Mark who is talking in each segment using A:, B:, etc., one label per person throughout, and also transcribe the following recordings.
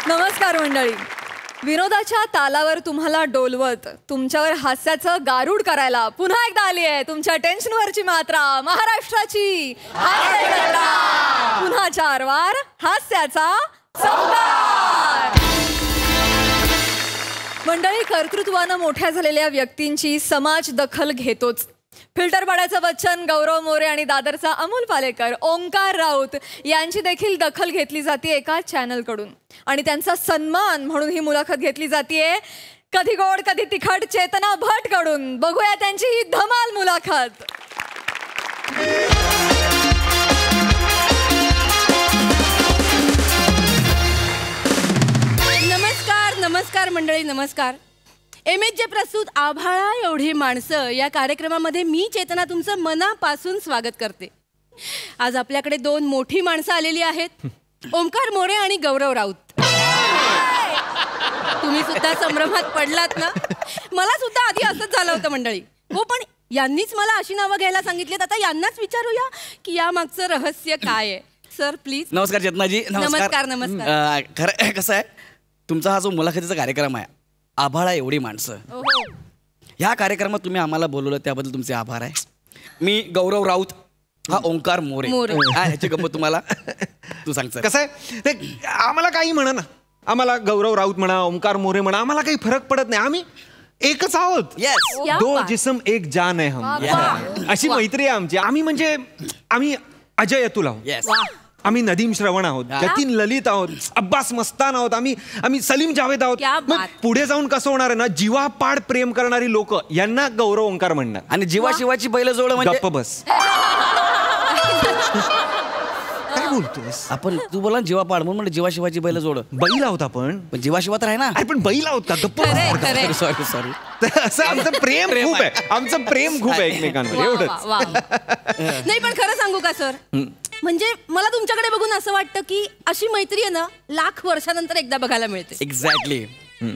A: नमस्कार मंडळी. विनोदाच्या तालावर तुम्हाला डोलवत तुमच्यावर हास्याचं गारुड करायला पुन्हा एकदा आली आहे तुमच्या टेन्शनवरची मात्रा महाराष्ट्राची हास्य जत्रा. पुन्हा 4 वार हास्याचा संहार. मंडळी, कर्तृत्वानं मोठ्या झालेल्या व्यक्तींची समाज दखल घेतोच. फिल्टर पाड्याचं बच्चन गौरव मोरे आणि दादरचा अमोल पालेकर, ओंकार राऊत यांची देखील दखल घेतली जाते एका चॅनलकडून आणि त्यांचा सन्मान म्हणून ही मुलाखत घेतली जाते कधी गोड कधी तिखट चेतना भट कडून. बघूया त्यांची ही धमाल मुलाखत.
B: नमस्कार नमस्कार मंडळी, नमस्कार. MHJ प्रस्तुत आभाळा एवढी माणसं या कार्यक्रमामध्ये मी चेतना तुमचं मनापासून स्वागत करते. आज आपल्याकडे 2 मोठी माणसं आलेली आहेत, ओंकार मोरे आणि गौरव राऊत. तुम्ही सुद्धा संभ्रमात पडलात ना? मला सुद्धा आधी असंच झालं होतं मंडळी. हो, पण यांनीच मला अशी नावं घ्यायला सांगितलीत. आता यांनाच विचारूया की या मागचं रहस्य काय आहे. Sir please.
C: नमस्कार चेतनाजी.
B: नमस्कार नमस्कार.
C: खरं कसं आहे, तुमचा हा जो मुलाखतीचा कार्यक्रम आहे आभाळा एवढी माणसं, ह्या कार्यक्रमात तुम्ही आम्हाला बोलवलं त्याबद्दल तुमचे आभार आहे. मी गौरव राऊत, हा ओंकार मोरे. ह्याची गंमत तुम्हाला तू सांग.
D: कसं आहे ते, आम्हाला काही म्हणा ना, आम्हाला गौरव राऊत म्हणा, ओंकार मोरे म्हणा, आम्हाला काही फरक पडत नाही. आम्ही एकच आहोत.
C: येस.
D: 2 जिस्म एक जान आहे हम. अशी मैत्री आहे आमची. आम्ही अजय अतुल आहोत.
C: येस.
D: आम्ही नदीम श्रवण आहोत, जतीन ललित आहोत, अब्बास मस्तान आहोत, आम्ही सलीम जावेद आहोत. मग पुढे जाऊन कसं होणार आहे ना, जीवापाड प्रेम करणारी लोक यांना गौरव ओंकार म्हणणार.
C: आणि जीवाशिवाची बैल जोड म्हणजे
D: गप्प बस. काय बोलतोस आपण?
C: तू बोला जीवापाड म्हणून जीवाशिवाची बैल जोड.
D: बैल आहोत आपण,
C: पण जीवाशिवात आहे ना.
D: अरे पण बैल आहोत का? गप्प.
C: Sorry sorry.
D: असं आमचं प्रेम खूप आहे. आमचं प्रेम खूप आहे एकमेकांवर. एवढंच.
B: नाही पण खरं सांगू का सर, म्हणजे मला तुमच्याकडे बघून असं वाटतं की अशी मैत्री आहे ना, लाख वर्षानंतर एकदा बघायला मिळते.
C: एक्झॅक्टली.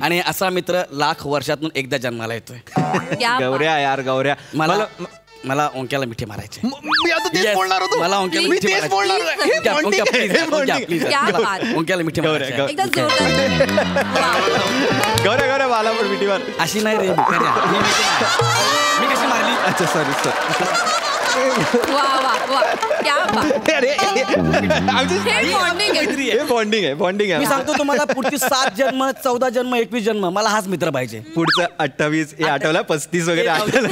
C: आणि असा मित्र लाख वर्षातून एकदा जन्माला येतोय.
D: गौऱ्या यार गौऱ्या,
C: मला ओंक्याला मिठी मारायचे.
D: मी आता तेच बोलणार होतो.
C: मला ओंक्याला मिठी मारायची. ओंक्याला मिठी मारायची.
D: गौऱ्या मला पण मिठी मार.
C: अशी नाही रे, मी कशी मारली?
D: अच्छा सॉरी सर. बॉन्डिंग आहे.
C: मी सांगतो तुम्हाला, पुढची 7 जन्म 14 जन्म 21 जन्म मला हाच मित्र पाहिजे.
D: पुढचं 28 हे आठवलं, 35 वगैरे आठवलं.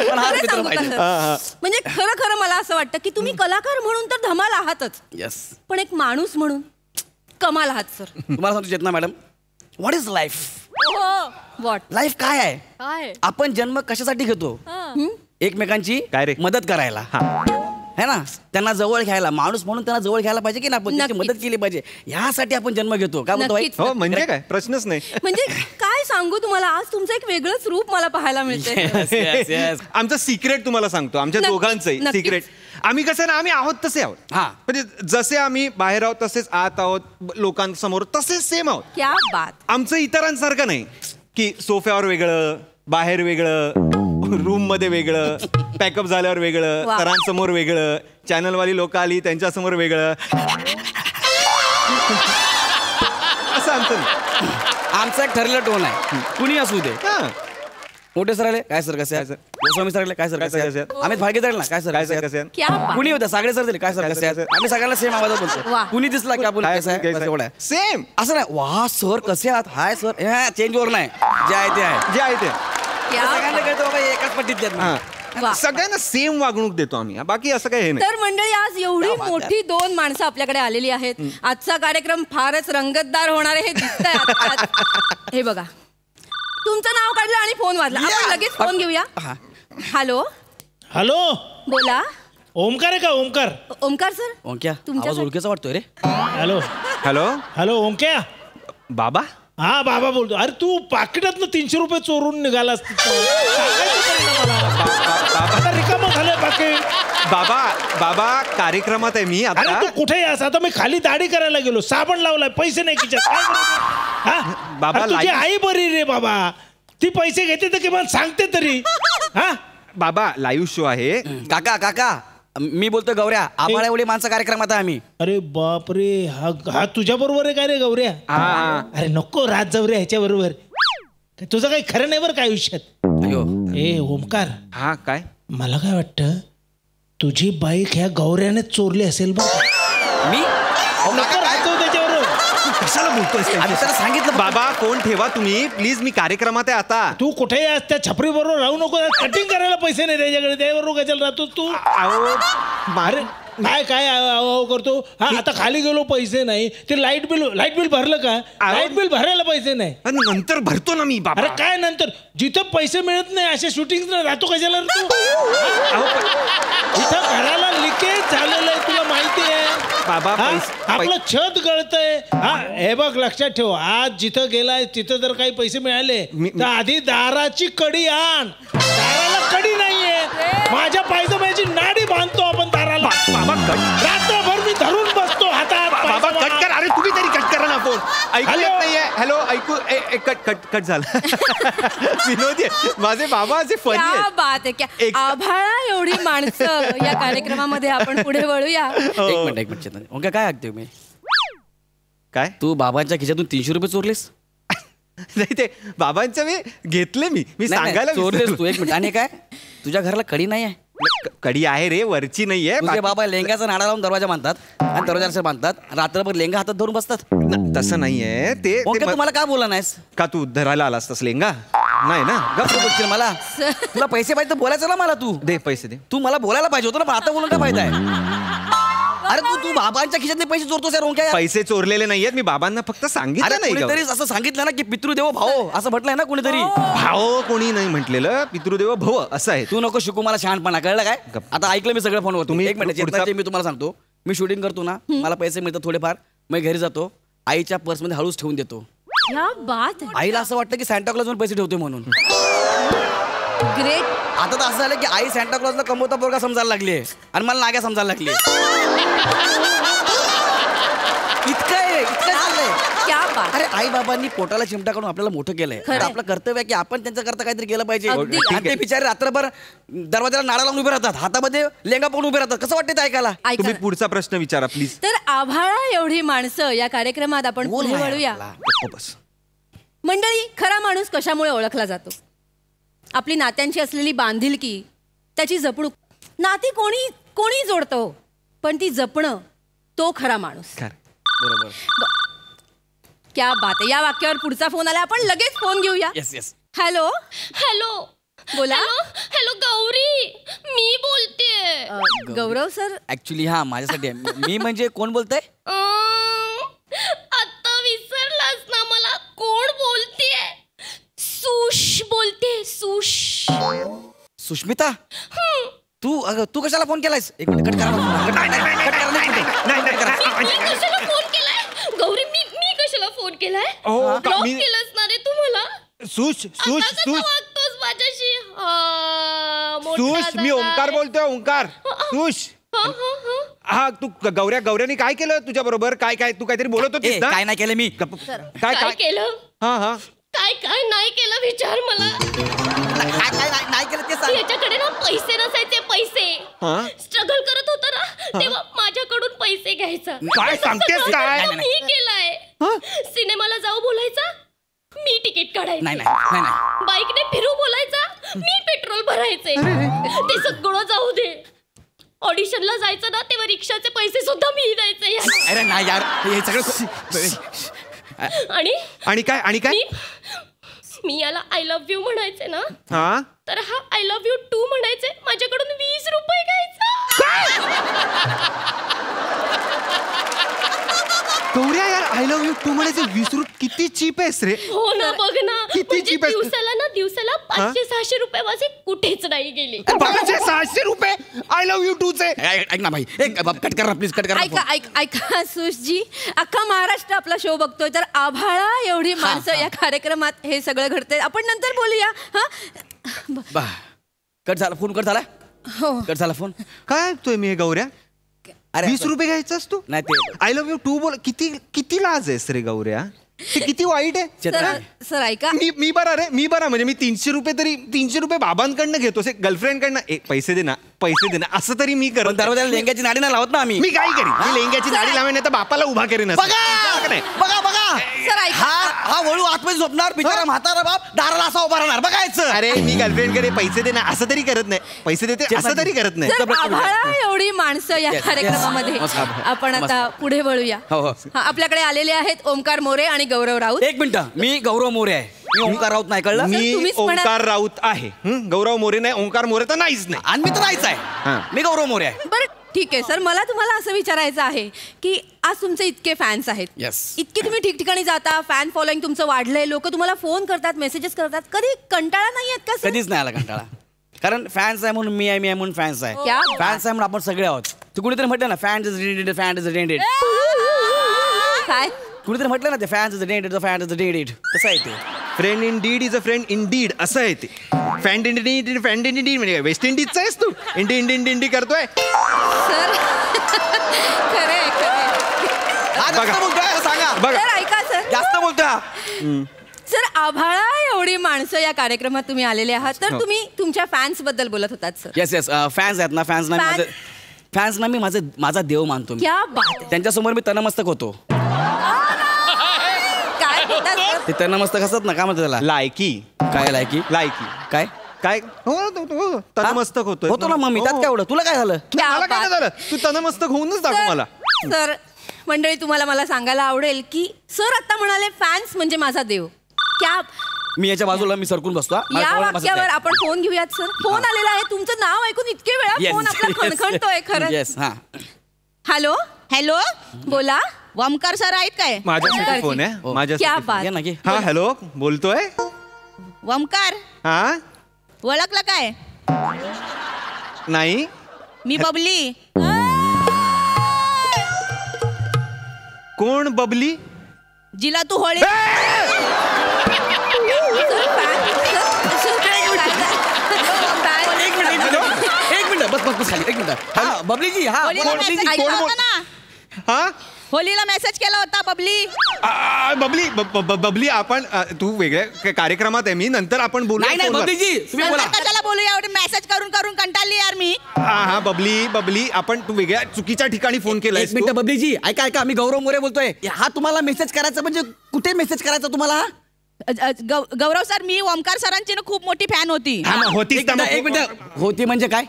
C: पण हाच मित्र पाहिजे.
B: म्हणजे खरं मला असं वाटतं की तुम्ही कलाकार म्हणून तर धमाल आहातच.
C: येस.
B: पण एक माणूस म्हणून कमाल आहात सर.
C: तुम्हाला सांगतो Chetna madam, what is life?
B: What
C: life काय आहे? आपण जन्म कशासाठी घेतो? एकमेकांची
D: काय रे?
C: मदत करायला, है ना? त्यांना जवळ घ्यायला, माणूस म्हणून त्यांना जवळ घ्यायला पाहिजे की ना, आपण त्यांची मदत केली पाहिजे. यासाठी आपण जन्म घेतो. काय म्हणतो?
D: हो म्हणजे काय प्रश्नच नाही.
B: म्हणजे काय सांगू तुम्हाला, आज तुमचं एक वेगळंच रूप मला पाहायला मिळते.
D: आमचं सिक्रेट तुम्हाला सांगतो, आमच्या दोघांचं सिक्रेट. आम्ही कसं ना, आम्ही आहोत तसे आहोत. म्हणजे जसे आम्ही बाहेर आहोत तसेच आत आहोत, लोकांसमोर तसेच सेम आहोत.
B: क्या बात.
D: आमचं इतरांसारखं नाही की सोफ्यावर वेगळं, बाहेर वेगळं, रूम मध्ये वेगळं, पॅकअप झाल्यावर वेगळं, सरांसमोर वेगळं, चॅनलवाली लोक आली त्यांच्यासमोर वेगळं. असं आमचं नाही.
C: आमचा एक ठरलेला टोन आहे, कुणी असू दे. मोठे सर आले काय सर कसे आहे? गोस्वामी सर आले काय सर कसे आहे? अमित फाळके सर ना काय सर कसे आहे? कुणी होतं सागळे सर दिले काय सर कसे आहे? आम्ही सगळ्यांना सेम आवाजात बोलतो. कुणी दिसला की आपण कसं आहे एवढं
D: सेम.
C: असं नाही वा सर कसे आहात, हाय सर, चेंज ओव्हर नाही, जे आहे ते आहे,
D: जे आहे ते
C: सगळ्यांना कळतं बाबा एकाच पट्टीत देत.
D: सगळ्यांना सेम वागणूक देतो आम्ही, बाकी असं काही नाही.
B: तर मंडळी, आज एवढी मोठी 2 माणसं आपल्याकडे आलेली आहेत. आजचा कार्यक्रम फारच रंगतदार होणार आहे हे दिसतंय. हे बघा, तुमचं नाव काढलं आणि फोन वाजला. आपण लगेच फोन घेऊया. हॅलो
E: हॅलो,
B: बोला.
E: ओमकार आहे का? ओमकार.
B: ओमकार सर.
C: ओंक्या, आवाज ओळखीचा वाटतोय रे.
E: Hello
D: hello
E: hello Onkya.
D: बाबा.
E: हा बाबा बोलतो. अरे तू पाकिटातनं 300 रुपये चोरून निघालास. रिकामं झालंय पाकिट.
D: बाबा कार्यक्रमात आहे मी आता.
E: अरे तू कुठे यास? आता मी खाली दाढी करायला गेलो, साबण लावलाय, पैसे नाही खिशात. बाबा तुझी आई बरी रे बाबा, ती पैसे घेते तर किमान सांगते तरी.
D: बाबा लाईव्ह शो आहे.
C: काका मी बोलतोय गौऱ्या, आभाळा एवढी माणसं कार्यक्रमात आहे आम्ही.
E: अरे बापरे, हा तुझ्या बरोबर आहे काय रे गौऱ्या? अरे नको राज जावऱ्या ह्याच्या बरोबर. तुझं काही खरं नाही बरं काय आयुष्यात. ए ओमकार,
D: हा काय?
E: मला काय वाटतं तुझी बाईक ह्या गौऱ्याने चोरली असेल बघ.
C: मी
E: नको राज जाऊ त्याच्याबरोबर.
D: कशाला बोलतोय?
C: आम्ही त्याला सांगितलं
D: बाबा फोन ठेवा तुम्ही प्लीज, मी कार्यक्रमात आहे आता.
E: तू कुठेही आज त्या छपरी बरोबर राहू नको. कटिंग करायला पैसे नाही त्याच्याकडे, त्याबरोबर कशाला राहतो तू? अरे काय करतो हा? आता खाली गेलो पैसे नाही. ते लाईट बिल भरलं का? लाईट बिल भरायला पैसे नाही.
D: नंतर भरतो ना मी बाबा.
E: अरे काय नंतर? जिथं पैसे मिळत नाही अशा शूटिंग राहतो कशाला रे तू? इथं घराला लिकेज झालेलं आहे, तुला माहिती आहे
D: बाबा.
E: आपलं छत गळतंय. हा हे बघ लक्षात ठेव, आज जिथं गेलाय तिथं जर काही पैसे मिळाले तर आधी दाराची कडी आण. दाराला कडी नाहीये, माझ्या पायजमाची नाडी बांधतो आपण दाराला. रात्रभर मी धरून बसतो हातात.
D: बाबा कट कर. अरे तुम्ही तरी कट करा ना फोन. ऐकू येत नाहीये. हॅलो ऐकू कट झालं. विनोदी माझे बाबा असे फनी
B: क्या बात आहे. क्या आभाळा एवढी माणसं या कार्यक्रमामध्ये आपण पुढे वळूया.
C: एक मिनिट चेतन, ओंकार काय ऐकतोय मी?
D: काय
C: तू बाबांच्या खिशातून 300 रुपये चोरलेस?
D: नाही ते बाबांचं मी घेतले. मी सांगायला
C: चोरलेस तू. एक मिनिट. आणि काय तुझ्या घराला कडी नाही आहे?
D: कडी आहे रे, वरची नाहीये.
C: तुझे बाबा लेंगाचा नाडा लावून दरवाजा बांधतात आणि दरवाजा बांधतात, रात्रभर लेंगा हातात धरून बसतात.
D: तसं नाहीये ते.
C: तुम्हाला काय बोला नाहीस
D: का तू धरायला आलास तस लेंगा? नाही ना.
C: गप्प बसशील मला. तुला पैसे पाहिजे तर बोलायचं ना मला. तू
D: दे पैसे दे.
C: तू मला बोलायला पाहिजे होतं ना, पण आता बोलून काय फायदा आहे? अरे तू बाबांच्या खिशातले पैसे चोरतोस यार ओंकार.
D: पैसे चोरलेले नाहीयेत, मी बाबांना फक्त सांगितलं नाही.
C: कोणीतरी असं सांगितलं ना की पितृदेवो भाव असं म्हटलंय ना कोणीतरी.
D: भाव कोणी नाही म्हटलेलं, पितृदेव भव असं आहे.
C: तू नको शिकू मला शहाणपणा, कळलं काय? आता ऐकलं मी सगळं फोनवर.
D: तुम्ही
C: एक मिनिट मी तुम्हाला सांगतो. मी शूटिंग करतो ना, मला पैसे मिळतात थोडेफार, मी घरी जातो, आईच्या पर्समध्ये हळूच ठेवून देतो.
B: क्या बात आहे.
C: आईला असं वाटतं की सॅन्टा क्लॉजवर पैसे ठेवते म्हणून.
B: ग्रेट.
C: आता तर असं झालं की आई सॅन्टा क्लॉजला कमवता पोरगा समजायला लागली आणि मला नाग्या समजायला लागली. इतकं चाललंय.
B: क्या बात.
C: अरे आई बाबांनी पोटाला चिमटा काढून आपल्याला मोठं केलंय. आपलं कर्तव्य आहे की आपण त्यांच्या करता काहीतरी केलं पाहिजे.
B: अगदी.
C: आणि ते बिचारे रात्रभर दरवाजाला नाडा लावून उभे राहतात, हातामध्ये लेंगा पकडून उभे राहतात. कसं वाटतं ते ऐकायला?
D: तुम्ही पुढचा प्रश्न विचारा प्लीज.
B: तर आभाळा एवढी माणसं या कार्यक्रमात आपण
C: बोल
B: पुढे
C: ना
B: वळूया.
C: यार.
D: बस.
B: मंडळी, खरा माणूस कशामुळे ओळखला जातो? आपली नात्यांची असलेली बांधिलकी, त्याची जपणूक. नाती कोणी जोडतो, पण ती जपणं तो खरा माणूस.
C: बरोबर.
B: क्या बात आहे. या वाक्यावर पुढचा फोन आला, आपण लगेच फोन घेऊया.
C: येस.
B: हॅलो बोला.
F: हॅलो गौरी, मी बोलतेय.
B: गौरव सर.
C: ऍक्च्युली हा माझ्यासाठी आहे. मी म्हणजे कोण बोलतंय?
F: आता विसरलास ना मला कोण बोलतेय? सुश बोलते.
C: सुष्मिता. तू कशाला फोन केलायस? एक मिनिट कट करा.
F: कशाला फोन केलाय गौरी? मी कशाला फोन केलाय? ब्लॉक केलंस ना रे तू मला.
D: सुश
F: वागतोस माझ्याशी?
D: सुश, मी ओंकार बोलतोय. ओंकार. सुश. हा तू गौऱ्याने काय केलं तुझ्या बरोबर? काय तू काहीतरी बोलत होतीस ना?
C: काय नाही केलं मी.
F: काय केलं?
D: हा
F: काय नाही केलं विचार मला.
C: नाही केलं ते सांग.
F: याच्याकडे ना पैसे नसायचे. पैसे स्ट्रगल करत होता ना, तेव्हा माझ्याकडून पैसे घ्यायचा.
D: काय सांगतेस काय?
F: मी केलाय. सिनेमाला जाऊ बोलायचा, मी तिकीट काढायचं.
C: नाही.
F: बाईकने फिरू बोलायचा, मी पेट्रोल भरायचे. ते सगळं जाऊ दे. ऑडिशनला जायचं ना, तेव्हा रिक्षाचे पैसे सुद्धा मी द्यायचे.
C: अरे नाही यार, हे सगळं.
D: आणि काय
F: मी याला आय लव्ह यू म्हणायचे ना,
D: हा
F: तर हा आय लव्ह यू टू म्हणायचे. माझ्याकडून 20 रुपये घ्यायचा.
D: गौऱ्या यार, आय लव्ह यू टू म्हणायचे 20 रुपये किती चीप आहेस रे.
F: हो ना, बघ ना.
D: किती cheap आहे.
F: दिवसाला 500-600 रुपये माझे कुठेच नाही गेले.
D: 500-600 रुपये आय लव्ह यू टूचे.
C: ऐक ना भाई, कट करा प्लीज, कट करा.
B: ऐका सुशजी, अख्खा महाराष्ट्र आपला शो बघतोय, तर आभाळा एवढी माणसं या कार्यक्रमात हे सगळं घडतंय. आपण नंतर बोलूया. हा
C: कट झाला फोन. कट झाला.
B: हो.
C: कट झाला फोन.
D: काय ऐकतोय मी हे गौऱ्या?
C: अरे
D: 20 रुपये घ्यायचास तू?
C: नाही ते
D: आय लव्ह यू टू बोल. किती लाज आहेस रे गौऱ्या. ते किती वाईट आहे.
B: सर सर ऐका,
D: मी बरा रे, मी बरा. म्हणजे मी 300 रुपये बाबांकडनं घेतो, गर्लफ्रेंडकडनं पैसे दे ना असं तरी मी करत.
C: दरवाजाला लेंग्याची नाडी ना लावत ना आम्ही.
D: मी काय करीन, मी लेंग्याची नाडी लावेन नाही तर बापाला उभा करेन.
C: बघा बघा
B: सर ऐका,
C: हा वळू आतमध्ये झोपणार, बिचारा म्हातारा बाप दाराला असा उभा राहणार. बघायचं.
D: अरे मी गर्लफ्रेंडकडे पैसे दे ना असं तरी करत नाही, पैसे देते असं तरी करत नाही.
B: सर आभाळा एवढी माणसं या कार्यक्रमामध्ये. आपण आता पुढे वळूया. हा, आपल्याकडे आलेले आहेत ओमकार मोरे आणि गौरव राऊत.
C: एक मिनिट, मी गौरव मोरे आहे, मी ओंकार राऊत नाही, कळलं?
D: मी
B: तुम्हीच म्हणा.
D: ओंकार राऊत आहे. गौरव मोरे नाही, ओंकार मोरे तर नाहीच नाही.
C: आणि मी तर नाहीच आहे, मी गौरव मोरे आहे.
B: बरं ठीक आहे सर, मला तुम्हाला असं विचारायचं आहे की आज तुमचे इतके फॅन्स आहेत,
C: Yes.
B: इतके तुम्ही ठिकठिकाणी जाता, फॅन फॉलोइंग तुमचं वाढलंय, लोक तुम्हाला फोन करतात, मेसेजेस करतात, कधी कंटाळा नाही येत का सर?
C: कधीच नाही आला कंटाळा. कारण फॅन्स आहे म्हणून मी आहे म्हणून फॅन्स आहे.
B: क्या?
C: फॅन्स आहे म्हणून आपण सगळे आहोत. तू कुणीतरी म्हटलं ना फॅन्स इज डेंडेड, फॅन्स इज डेंडेड.
B: काय
C: कुणीतरी म्हटलं ना ते फॅन्स इज डेंडेड, फॅन्स इज डेंडेड. तसं आहे ते.
D: Friend in deed is a friend in deed असं आहे ते. फॅन इंडी म्हणजे वेस्ट इंडिजचा आहेस तू. इंडी करतोय.
B: सर खरे
C: हा जास्त बोलतोय, सांगा.
D: बघा
B: सर ऐका सर,
C: जास्त बोलतोय.
B: सर आभाळा एवढी माणसं या कार्यक्रमात तुम्ही आलेले आहात, तर तुम्ही तुमच्या फॅन्स बद्दल बोलत होतात सर.
C: येस फॅन्स आहेत ना, फॅन्सना मी माझा देव मानतो.
B: क्या बात आहे.
C: त्यांच्यासमोर मी तनमस्तक होतो.
B: काय बोलतात सर?
C: ते तनमस्तक असतात ना, काय म्हणतात त्याला?
D: लायकी.
C: काय लायकी?
D: काय
C: काय
D: तनमस्तक होतो
C: होतो ना मग मी, त्यात काय एवढं? तुला काय झालं?
B: क्या
D: मला काय
B: बात.
D: झालं, तू तनमस्तक होऊनच दाखव मला.
B: सर मंडळी, तुम्हाला मला सांगायला आवडेल की सर आता म्हणाले फॅन्स म्हणजे माझा देव. क्या
C: मी याच्या बाजूला मी सरकून बसतो.
B: या वाक्यावर आपण फोन घेऊयात सर. फोन आलेला आहे, तुमचं नाव ऐकून इतके वेळा फोन आपला खणखणतोय खरं.
C: येस. हा
B: हॅलो हॅलो, बोला. ओमकार सर आहेत काय?
D: माझ्यासाठी फोन आहे,
B: क्या
D: माझ्यासाठी.
B: बात.
C: ये ना की.
D: हा हॅलो, बोलतोय.
G: ओमकार,
D: हा
G: ओळखलं काय?
D: नाही.
G: मी बबली.
D: कोण बबली?
G: जिला तू होळी.
C: एक मिनिट बस खाली. एक मिनिट. हा बबलीजी. हा
G: होळीला
C: बबलीजी.
G: मेसेज
D: कोण
G: केला
D: बोल-
G: होता ना?
D: हा
G: होळीला मेसेज केला होता बबली.
D: बबली आपण तू वेगळ्या कार्यक्रमात आहे, मी नंतर आपण बोलू.
C: नाही बबलीजी तुम्ही बोला.
G: नंतर कशाला बोलूया, एवढे मेसेज करून करून कंटाळली यार मी.
D: हा बबली आपण तू वेगळ्या चुकीच्या ठिकाणी फोन केलाय.
C: एक मिनिट बबलीजी, ऐका मी गौरव मोरे बोलतोय. हा तुम्हाला मेसेज करायचा म्हणजे कुठे मेसेज करायचा तुम्हाला?
G: गौरव सर, मी ओमकार सरांची ना खूप मोठी फॅन होती.
D: होतीच ना.
C: एक मिनिट होती म्हणजे काय?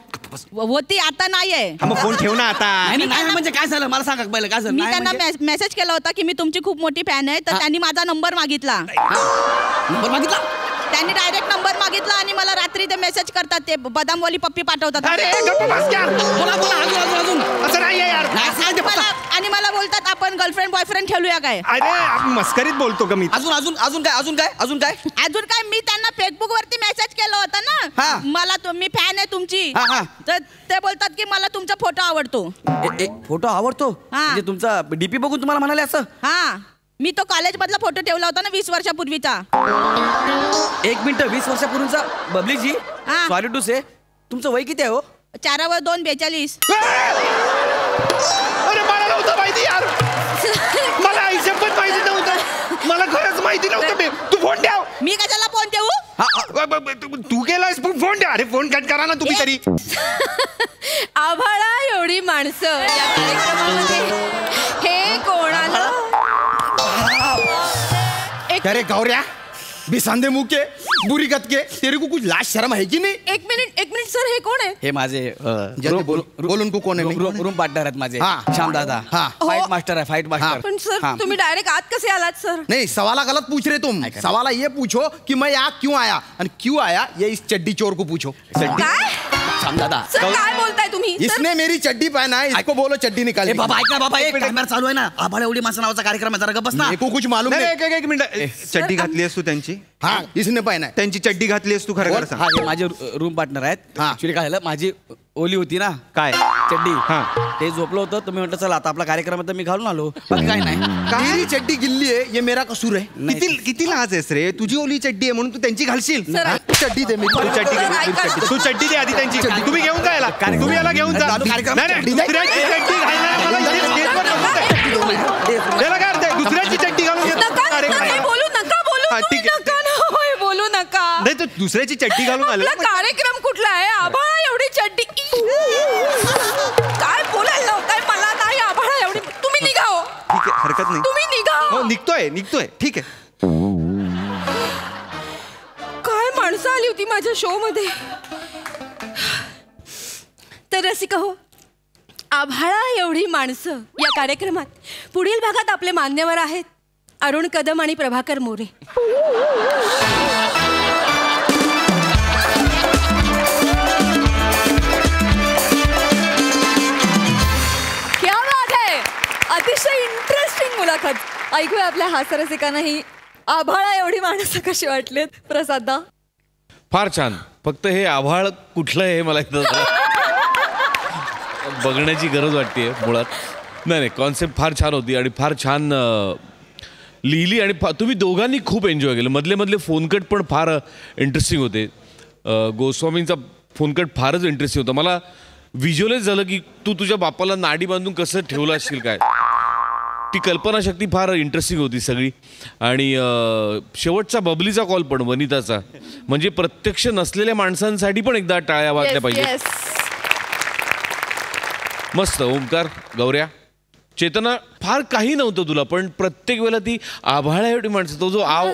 G: होती, आता नाहीये.
D: हा मग फोन ठेव ना आता.
C: नाही म्हणजे काय झालं मला सांगा पहिलं, काय झालं?
G: मी
C: नाही
G: त्यांना
C: म्हणजे?
G: मेसेज केला होता की मी तुमची खूप मोठी फॅन आहे, तर त्यांनी माझा नंबर मागितला.
C: नंबर मागितला?
G: त्यांनी डायरेक्ट नंबर मागितला आणि मला रात्री ते मेसेज करतात, ते बदामवाली पप्पी पाठवतात.
D: अरे गप्प बस यार.
C: बोला अजून
D: असं नाही आहे यार.
C: नाही, सांग ते पटकन.
G: आणि मला बोलतात आपण गर्लफ्रेंड बॉयफ्रेंड ठेवूया काय?
D: अरे आपण मस्करीत बोलतो का मी?
C: अजून काय?
G: अजून काय, मी त्यांना फेसबुक वरती मेसेज केला होता
C: हा.
G: ना, मला मी फॅन आहे तुमची.
C: हा.
G: तर ते बोलतात की मला तुमचा फोटो आवडतो.
C: फोटो आवडतो
G: हा.
C: म्हणजे तुमचा डीपी बघून तुम्हाला म्हणाले असं?
G: हा, मी तो कॉलेज मधला फोटो ठेवला होता ना 20 वर्षापूर्वीचा.
C: एक मिनिट, 20 वर्षापूर्वीचा. बबलीजी
G: हा.
C: सॉरी टू से, तुमचं वय किती आहे हो?
G: 4/2/42.
D: अरे मला नव्हतं माहिती यार. मला आयुष्यात माहिती नव्हतं. मला खरंच माहिती नव्हतं. तू फोन ठेव.
G: मी कशाला फोन ठेवू?
D: तू केलास फोन ठेव. अरे फोन कट करा ना तुम्ही तरी.
B: आभाळा एवढी माणसं या कार्यक्रमामध्ये, हे कोणाला?
H: अरे गौऱ्या, बिसांदे मुंह के, बुरी गत के, तेरे को कुछ लाज शर्म है कि नहीं?
B: एक मिनिट सर, हे कोण आहे?
C: हे माझे
H: जल्दी बोल उनको कौन है?
C: रूम पार्टनर आहेत माझे.
H: हा.
C: श्याम दादा.
H: हा.
C: फाईट मास्टर आहे, फाईट मास्टर.
B: पण सर तुम्ही डायरेक्ट आत कसे आलात सर?
H: नहीं, सवाल गलत पूछ रहे तुम. सवाल ये पूछो कि मैं यहाँ क्यों आया, और क्यों आया ये इस चड्डी चोर को पूछो.
B: काय?
C: श्याम दादा.
B: सर काय बोलताय तुम्ही? सर,
H: इसने मेरी चड्डी पहना है, इसको बोलो चड्डी निकाल.
C: ए बाबा ऐक ना बाबा, एक कॅमेरा चालू आहे ना. आभाळा एवढी माणसं नावाचा कार्यक्रम आहे, जरा गप्प बस ना.
H: मेरे को कुछ मालूम
D: नाही,
H: नहीं.
D: एक मिनिट. चड्डी घातली आहेस तू त्यांची?
H: हाँ, इसने पहना है.
D: त्यांची चड्डी घातली आहेस तू खरं खरं सांग.
C: हा हे माझे रूम पार्टनर आहेत.
H: हा.
C: ऍक्च्युली काय झालं, माझी ओली होती ना
D: काय?
C: चड्डी.
D: हा.
C: ते झोपलं होतं, तुम्ही म्हटलं चला आता आपला कार्यक्रम आहे तर मी घालून आलो. बाकी काय नाही.
H: मेरी चड्डी गिल्ली है, ये मेरा कसूर है.
D: किती लाज आहेस रे. तुझी ओली चड्डी आहे म्हणून तू त्यांची घालशील.
B: सर,
H: हाँ, चड्डी दे मेरी.
D: तू चड्डी दे आधी त्यांची. तुम्ही घेऊन जा याला. तुम्ही याला घेऊन जा.
C: कार्यक्रम-
D: नाही, नाही, दुसऱ्याची चड्डी घालणार मला इथे स्टेजवर नको आहे. त्याला काय अर्थ आहे? दुसऱ्याची चड्डी घालून येतो.
B: नका,
D: अरे,
B: सर,
D: चड्डी
B: नका ना होय, बोलू नका.
D: नाही तो दुसऱ्याची चड्डी घालून आला
B: आपला कार्यक्रम कुठला आहे? आभाळा एवढी चड्डी. काय बोलायला लावताय मला? नाही आभाळा एवढी. तुम्ही निघा हो.
D: ठीक आहे, हरकत नाही.
B: तुम्ही निघा.
D: हो निघतोय ठीक आहे.
B: काय माणसं आली होती माझ्या शो मध्ये. तर रसिका हो, आभाळा एवढी माणसं या कार्यक्रमात पुढील भागात आपले मान्यवर आहेत अरुण कदम आणि प्रभाकर मोरे.
A: क्या बात है, अतिशय इंटरेस्टिंग मुलाखत. ऐकूया आपल्या हास्यरसिकांनाही आभाळा एवढी माणसं कशी वाटलीत. प्रसादा,
I: फार छान. फक्त हे आभाळ कुठलं आहे हे मला बघण्याची गरज वाटते मुळात. नाही कॉन्सेप्ट फार छान होती आणि फार छान लिहिली आणि तुम्ही दोघांनी खूप एन्जॉय केलं. मधले मधले फोनकट पण फार इंटरेस्टिंग होते. गोस्वामींचा फोनकट फारच इंटरेस्टिंग होता. मला व्हिज्युअलाइज झालं की तू तुझ्या बापाला नाडी बांधून कसं ठेवलं असशील काय. ती कल्पनाशक्ती फार इंटरेस्टिंग होती सगळी. आणि शेवटचा बबलीचा कॉल पण वनिताचा, म्हणजे प्रत्यक्ष नसलेल्या माणसांसाठी पण एकदा टाळ्या वाजल्या पाहिजे. मस्त. ओंकार, गौऱ्या, चेतना, फार काही नव्हतं तुला पण प्रत्येक वेळेला ती आभाळा एवढी माणसं तो जो आव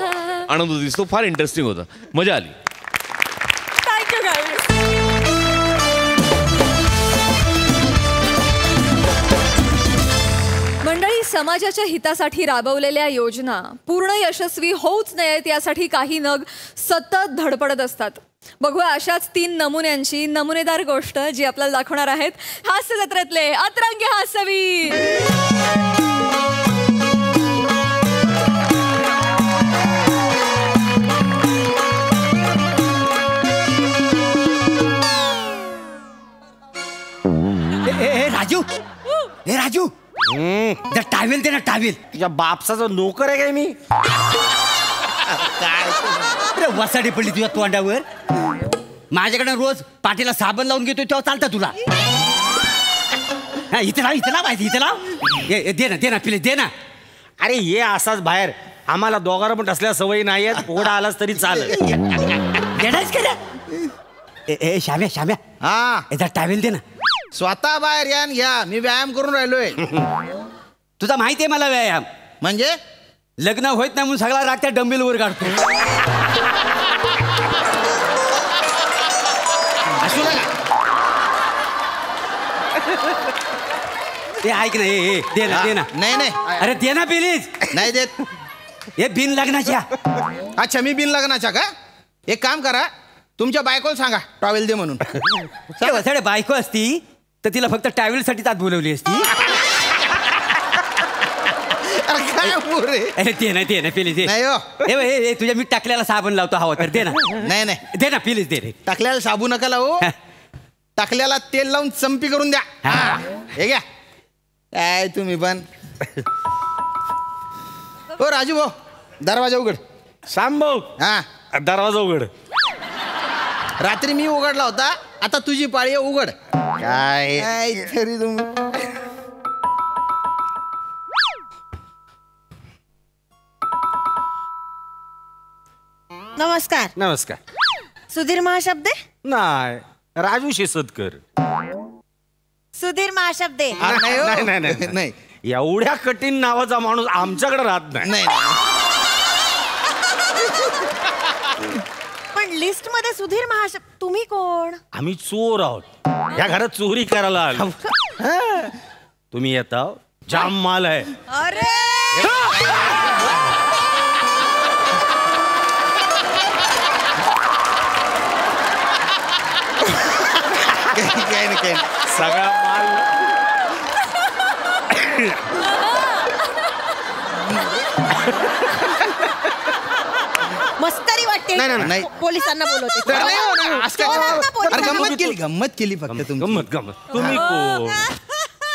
I: आनंद होतीस तो फार इंटरेस्टिंग होता. मजा आली.
A: Thank you guys. मंडळी, समाजाच्या हितासाठी राबवलेल्या योजना पूर्ण यशस्वी होऊच नयेत यासाठी काही नग सतत धडपडत असतात. बघूया अशाच 3 नमुन्यांची नमुनेदार गोष्ट जी आपल्याला दाखवणार आहेत हास्य जत्रेतले अतरंगी हास्यवीर.
J: राजू, हे राजू, जर टावेल दे ना, टावेल.
K: तुझ्या बापसाचा नोकर आहे काय मी?
J: काय वसाडी पडली तुझ्या तोंडावर. माझ्याकडे रोज पाठीला साबण लावून घेतो तेव्हा चालतं तुला. इथे लाव, इथे लाव, इथे लाव. दे ना प्लीज, दे ना.
K: अरे ये असाच बाहेर. आम्हाला दोघांना पण असल्या सवयी नाही आहेत. पोडा आलाच तरी चालेल.
J: देणारच का? ए श्याम्या, श्याम्या,
H: हा
J: जर टावेल दे ना.
H: स्वतः बाहेर या न घ्या. मी व्यायाम करून राहिलोय.
J: तुझा माहिती आहे मला व्यायाम
H: म्हणजे
J: लग्न होत नाही म्हणून सगळा राग त्या डंबेलवर काढतो.
H: असू नका.
J: ते ऐक ना, दे ना, दे ना.
H: नाही नाही,
J: अरे दे ना प्लीज.
H: नाही देत.
J: हे बिन लग्नाच्या.
H: अच्छा, मी बिन लग्नाच्या का? एक काम करा, तुमच्या बायकोला सांगा टॉवेल दे म्हणून.
J: वसाडे बायको असती तर तिला फक्त टॅवेलसाठी आत बोलवली असती. अरे दे ना, दे ना प्लीज.
H: नाही हो.
J: हे तुझ्या मी टाकल्याला साबण लावतो हवा तर दे ना.
H: नाही नाही,
J: दे ना प्लीज, दे रे.
H: टाकल्याला साबू नका लावू. टाकल्याला तेल लावून चंपी करून द्या. हे घ्या. काय तुम्ही पण. हो राजू भाऊ, दरवाजा उघड.
K: सांग भाऊ.
H: हा,
K: दरवाजा उघड.
H: रात्री मी उघडला होता, आता तुझी पाळी आहे, उघड. काय तरी तुम्ही.
G: नमस्कार.
K: नमस्कार.
G: सुधीर महाशब्दे.
K: नाही, राजू शिसतकर.
G: सुधीर महाशब्दे.
H: नाही हो.
K: नाही, नाही, नाही.
H: नाही
K: एवढ्या कठीण नावाचा माणूस आमच्याकडे राहत नाही.
H: नाही.
G: पण लिस्ट मध्ये सुधीर महाशब्द. तुम्ही कोण?
K: आम्ही चोर आहोत. या घरात चोरी करायला आलो. तुम्ही येता, जाम माल आहे.
G: अरे
H: काय नाही, काय नाही.
K: सगळा माल.
G: मस्करी वाटते.
H: नाही.
G: पोलिसांना बोलवते.
H: नाही हो, नाही. असं काय
G: चोरांना
H: अरे
G: पोलिसांना
H: गंमत केली, गंमत केली फक्त तुमची.
K: गमत. तुम्ही कोण?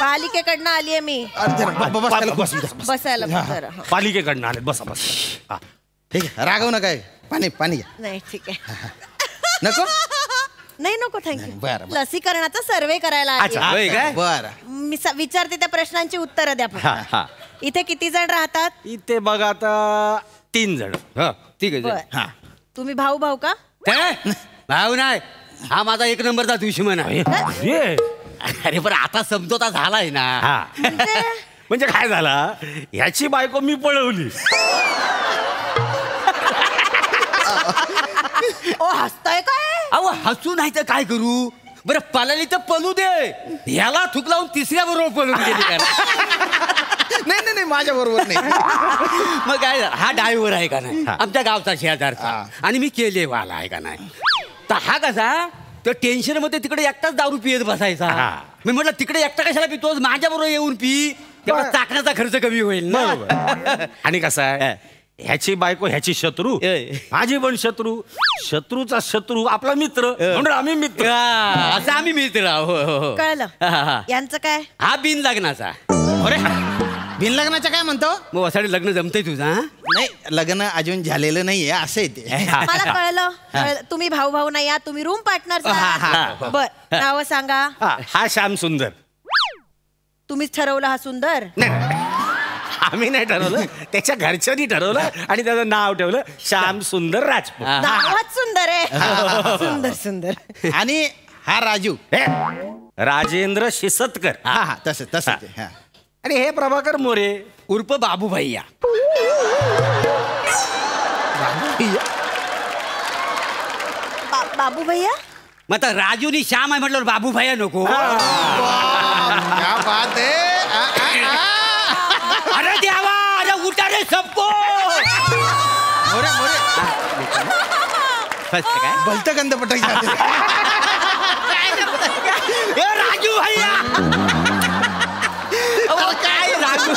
G: पालिकेकडनं आलीये मी. बसायला जरा.
K: पालिकेकडनं आले. बसा बस.
H: ठीक आहे, रागव नका. पाणी पाणी घ्या.
G: नाही ठीक आहे.
H: नको.
G: नाही नको, थँक्यू.
H: बरं.
G: लसीकरणाचा सर्वे करायला
J: अच्छा,
G: आलीये.
J: होय काय?
H: बरं.
G: मी विचारते त्या प्रश्नांची उत्तरं द्या.
K: हा.
G: इथे किती जण राहतात?
K: इथे बघा आता 3 जण.
J: ठीक आहे
G: बर.
H: हा
G: तुम्ही भाऊ भाऊ का?
J: भाऊ नाही, हा माझा 1 नंबरचा दुश्मन आहे. अरे पण आता समजोता झालाय ना.
K: हा म्हणजे काय झाला, ह्याची बायको मी पळवली.
G: ओ हसताय काय?
J: अहो हसू नाही तर काय करू. बरं पळाली तर पळू दे, ह्याला थुक लावून 3ऱ्या बरोबर पळून गेली का?
H: नाही नाही माझ्या बरोबर नाही.
J: मग काय झालं, हा ड्रायव्हर आहे का नाही, आमच्या गावचा शेजारचा, आणि मी केलेवाला आहे का नाही. तर हा कसा तर टेन्शन मध्ये तिकडे एकटाच दारू पियत बसायचा. मी म्हटलं तिकडे एकटा कशाला पितोस, माझ्या बरोबर येऊन पी, तेव्हा चाकण्याचा खर्च कमी होईल ना.
K: आणि कसं आहे, ह्याची बायको ह्याची शत्रू, माझी पण शत्रू, शत्रूचा शत्रू आपला मित्र, म्हणून आम्ही मित्र.
J: असं आम्ही मित्र आहोत.
G: कळलं. यांचं काय?
J: हा बिन लग्नाचा.
H: अरे बिन लग्नाचं काय म्हणतो?
J: मग वसाडी लग्न जमतंय तुझा?
H: नाही लग्न अजून झालेलं नाहीये असं आहे ते.
G: मला कळलं. तुम्ही भाऊ भाऊ नाही आहात, तुम्ही रूम पार्टनर. बर नाव सांगा.
K: हा श्याम सुंदर.
G: तुम्हीच ठरवलं हा सुंदर?
K: आम्ही नाही ठरवलं, त्याच्या घरच्यांनी ठरवलं आणि त्याचं नाव ठेवलं श्याम सुंदर राजपूत.
G: नावच सुंदर आहे. सुंदर सुंदर.
H: आणि हा राजू,
K: राजेंद्र शिसतकर.
H: हा हा तसं तसं ते. हा.
K: आणि हे प्रभाकर मोरे
J: उर्फ बाबू भैया.
G: बाबू भैया.
J: मग आता राजूनी श्याम आहे म्हटलं बाबू भैया नको.
H: क्या बात आहे.
J: अरे देवा, अरे उठा रे सबको.
H: मोरे मोरे
J: काय
H: भलत गंध पटायचं.
J: राजू भैया. काय राजू,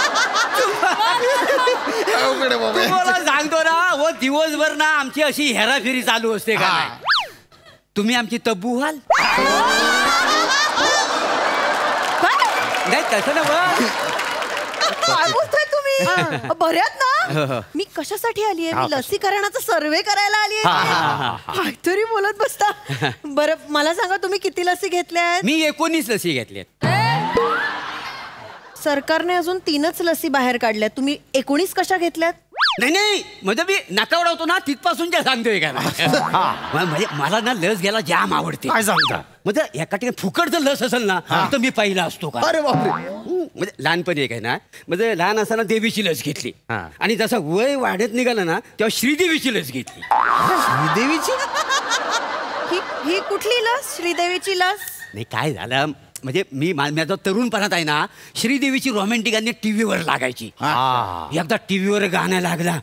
J: तुम्हाला सांगतो ना, वो दिवसभर ना आमची अशी हेराफेरी चालू असते का नाही. तुम्ही आमची तब्बू व्हाल. नाही तसं ना.
G: काय बोलतोय तुम्ही? बऱ्यात ना. मी कशासाठी आली आहे? मी लसीकरणाचा सर्वे करायला आली आहे. काहीतरी बोलत बसता. बरं मला सांगा, तुम्ही किती लसी घेतल्या?
J: मी 19 लसी घेतल्यात.
G: सरकारने अजून 3च लसी बाहेर काढल्यात, तुम्ही 19 कशा घेतल्यात?
J: नाही नाही, म्हणजे मी नाका उडवतो ना तिथपासून जे सांगतोय का. म्हणजे मला ना लस घ्यायला जाम आवडते.
K: काय सांगता?
J: म्हणजे एका ठिकाणी फुकट जर लस असेल ना तर मी पहिला असतो का.
H: अरे बापरे.
J: म्हणजे लहानपणी एक आहे ना, म्हणजे लहान असताना देवीची लस घेतली, आणि जसं वय वाढत निघालं ना तेव्हा श्रीदेवीची लस घेतली.
H: श्रीदेवीची?
G: ही कुठली लस? श्रीदेवीची लस?
J: नाही काय झालं, म्हणजे मी माझा तरुणपणात आहे ना, श्रीदेवीची रोमॅन्टिक गाणी टीव्हीवर लागायची. एकदा टीव्हीवर गाणं लागला,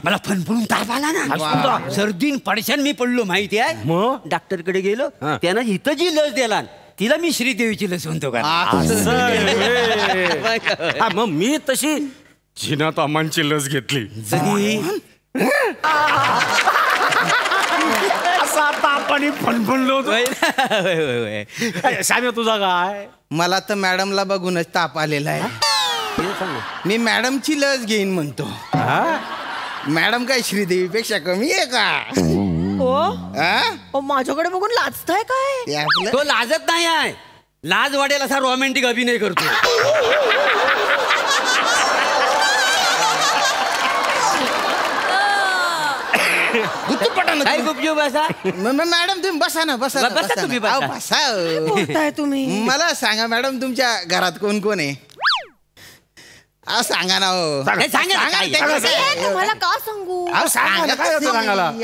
J: मला फणफणून ताप आला ना, सर्दीन पडशान मी पडलो माहिती आहे. मग डॉक्टरकडे गेलो, त्यानं इथं जी लस दिला तिला मी श्रीदेवीची लस म्हणतो का.
K: मग मी तशी जिनात अमांची लस घेतली. तापाने फणफणलो होतो. श्याम्या तुझा काय?
H: मला तर मॅडमला बघूनच ताप आलेला आहे. मी मॅडमची लस घेईन म्हणतो. मॅडम काय श्रीदेवीपेक्षा कमी आहे का?
G: हो माझ्याकडे बघून लाजताय काय?
J: तो लाजत नाही आहे, लाज वाटेल असा रोमॅन्टिक अभिनय करतो.
H: मॅडम तुम्ही बसा ना. बसा
J: तुम्ही
H: बसा.
G: तुम्ही
H: मला सांगा मॅडम, तुमच्या घरात कोण कोण आहे? सांगा ना.
G: तुम्हाला का सांगू?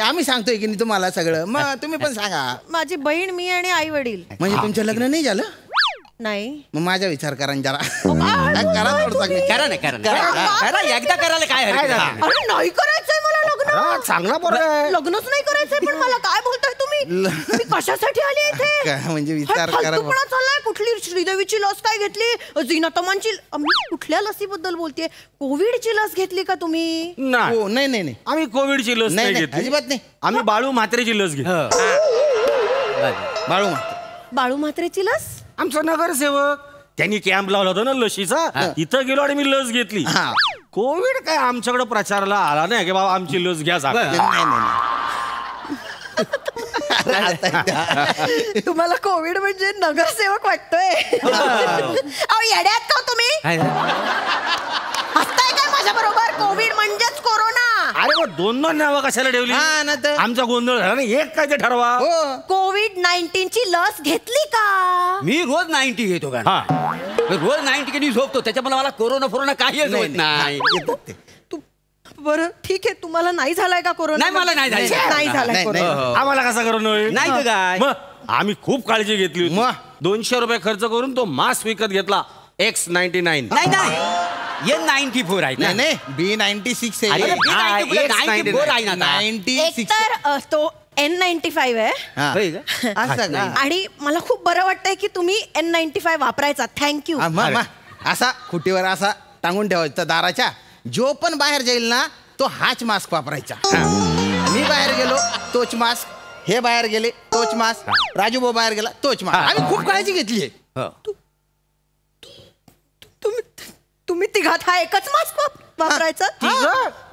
H: आम्ही सांगतोय की नाही तुम्हाला सगळं, मग तुम्ही पण सांगा.
G: माझी बहीण, मी आणि आई वडील.
H: म्हणजे तुमचं लग्न नाही झालं?
G: नाही.
H: मग माझा विचार करा जरा.
J: करा एकदा करायला काय.
G: अरे नाही करायचंय मला लग्न.
H: चांगला पोरगा.
G: लग्नच नाही करायचंय. पण मला काय बोलताय तुम्ही? मी कशासाठी आली इथे?
H: म्हणजे विचार करा.
G: चाललाय. कुठली श्रीदेवीची लस काय घेतली? जिनातमांची. कुठल्या लसीबद्दल बोलतेय? कोविडची लस घेतली का तुम्ही?
H: नाही नाही,
K: आम्ही कोविडची लस नाही घेतली.
H: अजिबात नाही.
K: आम्ही बाळू म्हात्रेची लस घेतली.
G: बाळू म्हात्रेची लस?
K: आमचा नगरसेवक त्यांनी कॅम्प लावला होता ना लशीचा, इथं गेलो आणि मी लस घेतली. कोविड काय आमच्याकडे प्रचाराला आला नाही की बाबा आमची लस घ्या.
G: तुम्हाला कोविड म्हणजे नगरसेवक वाटतोय? येड्यात का तुम्ही? हसताय काय माझ्या बरोबर? कोविड म्हणजेच कोरोना.
K: अरे 2 नावं कशाला ठेवली? आमचा गोंधळ झाला ना, एक काय ते ठरवा.
G: कोविड-19 ची लस घेतली का?
J: मी रोज 90 घेतो का? रोज 90 घेऊन झोपतो, त्याच्यामुळे मला कोरोना काहीच होत नाही.
G: बरं ठीक आहे, तुम्हाला नाही झालाय का कोरोना?
J: नाही, मला नाही झालाय.
G: नाही झालाय कोरोना.
K: आम्हाला कसा करोना होईल?
J: नाही तर काय,
K: मग आम्ही खूप काळजी घेतली होती. 200 रुपये खर्च करून तो मास्क विकत घेतला X99.
J: नाही N94 आहे.
H: नाही B96 आहे.
J: X94 आहे ना.
G: एक तर तो N95 आहे. आणि मला खूप बरं वाटतंय की तुम्ही N95 वापरायचा. थँक्यू.
H: असा खुटीवर असा टांगून ठेवायचा दाराच्या. जो पण बाहेर जाईल ना तो हाच मास्क वापरायचा. मी बाहेर गेलो तोच मास्क, हे बाहेर गेले तोच मास्क, राजू भाऊ बाहेर गेला तोच मास्क. आम्ही खूप काळजी घेतली आहे.
G: तुम्ही तिघात हा एकच मास्क वापरायचा?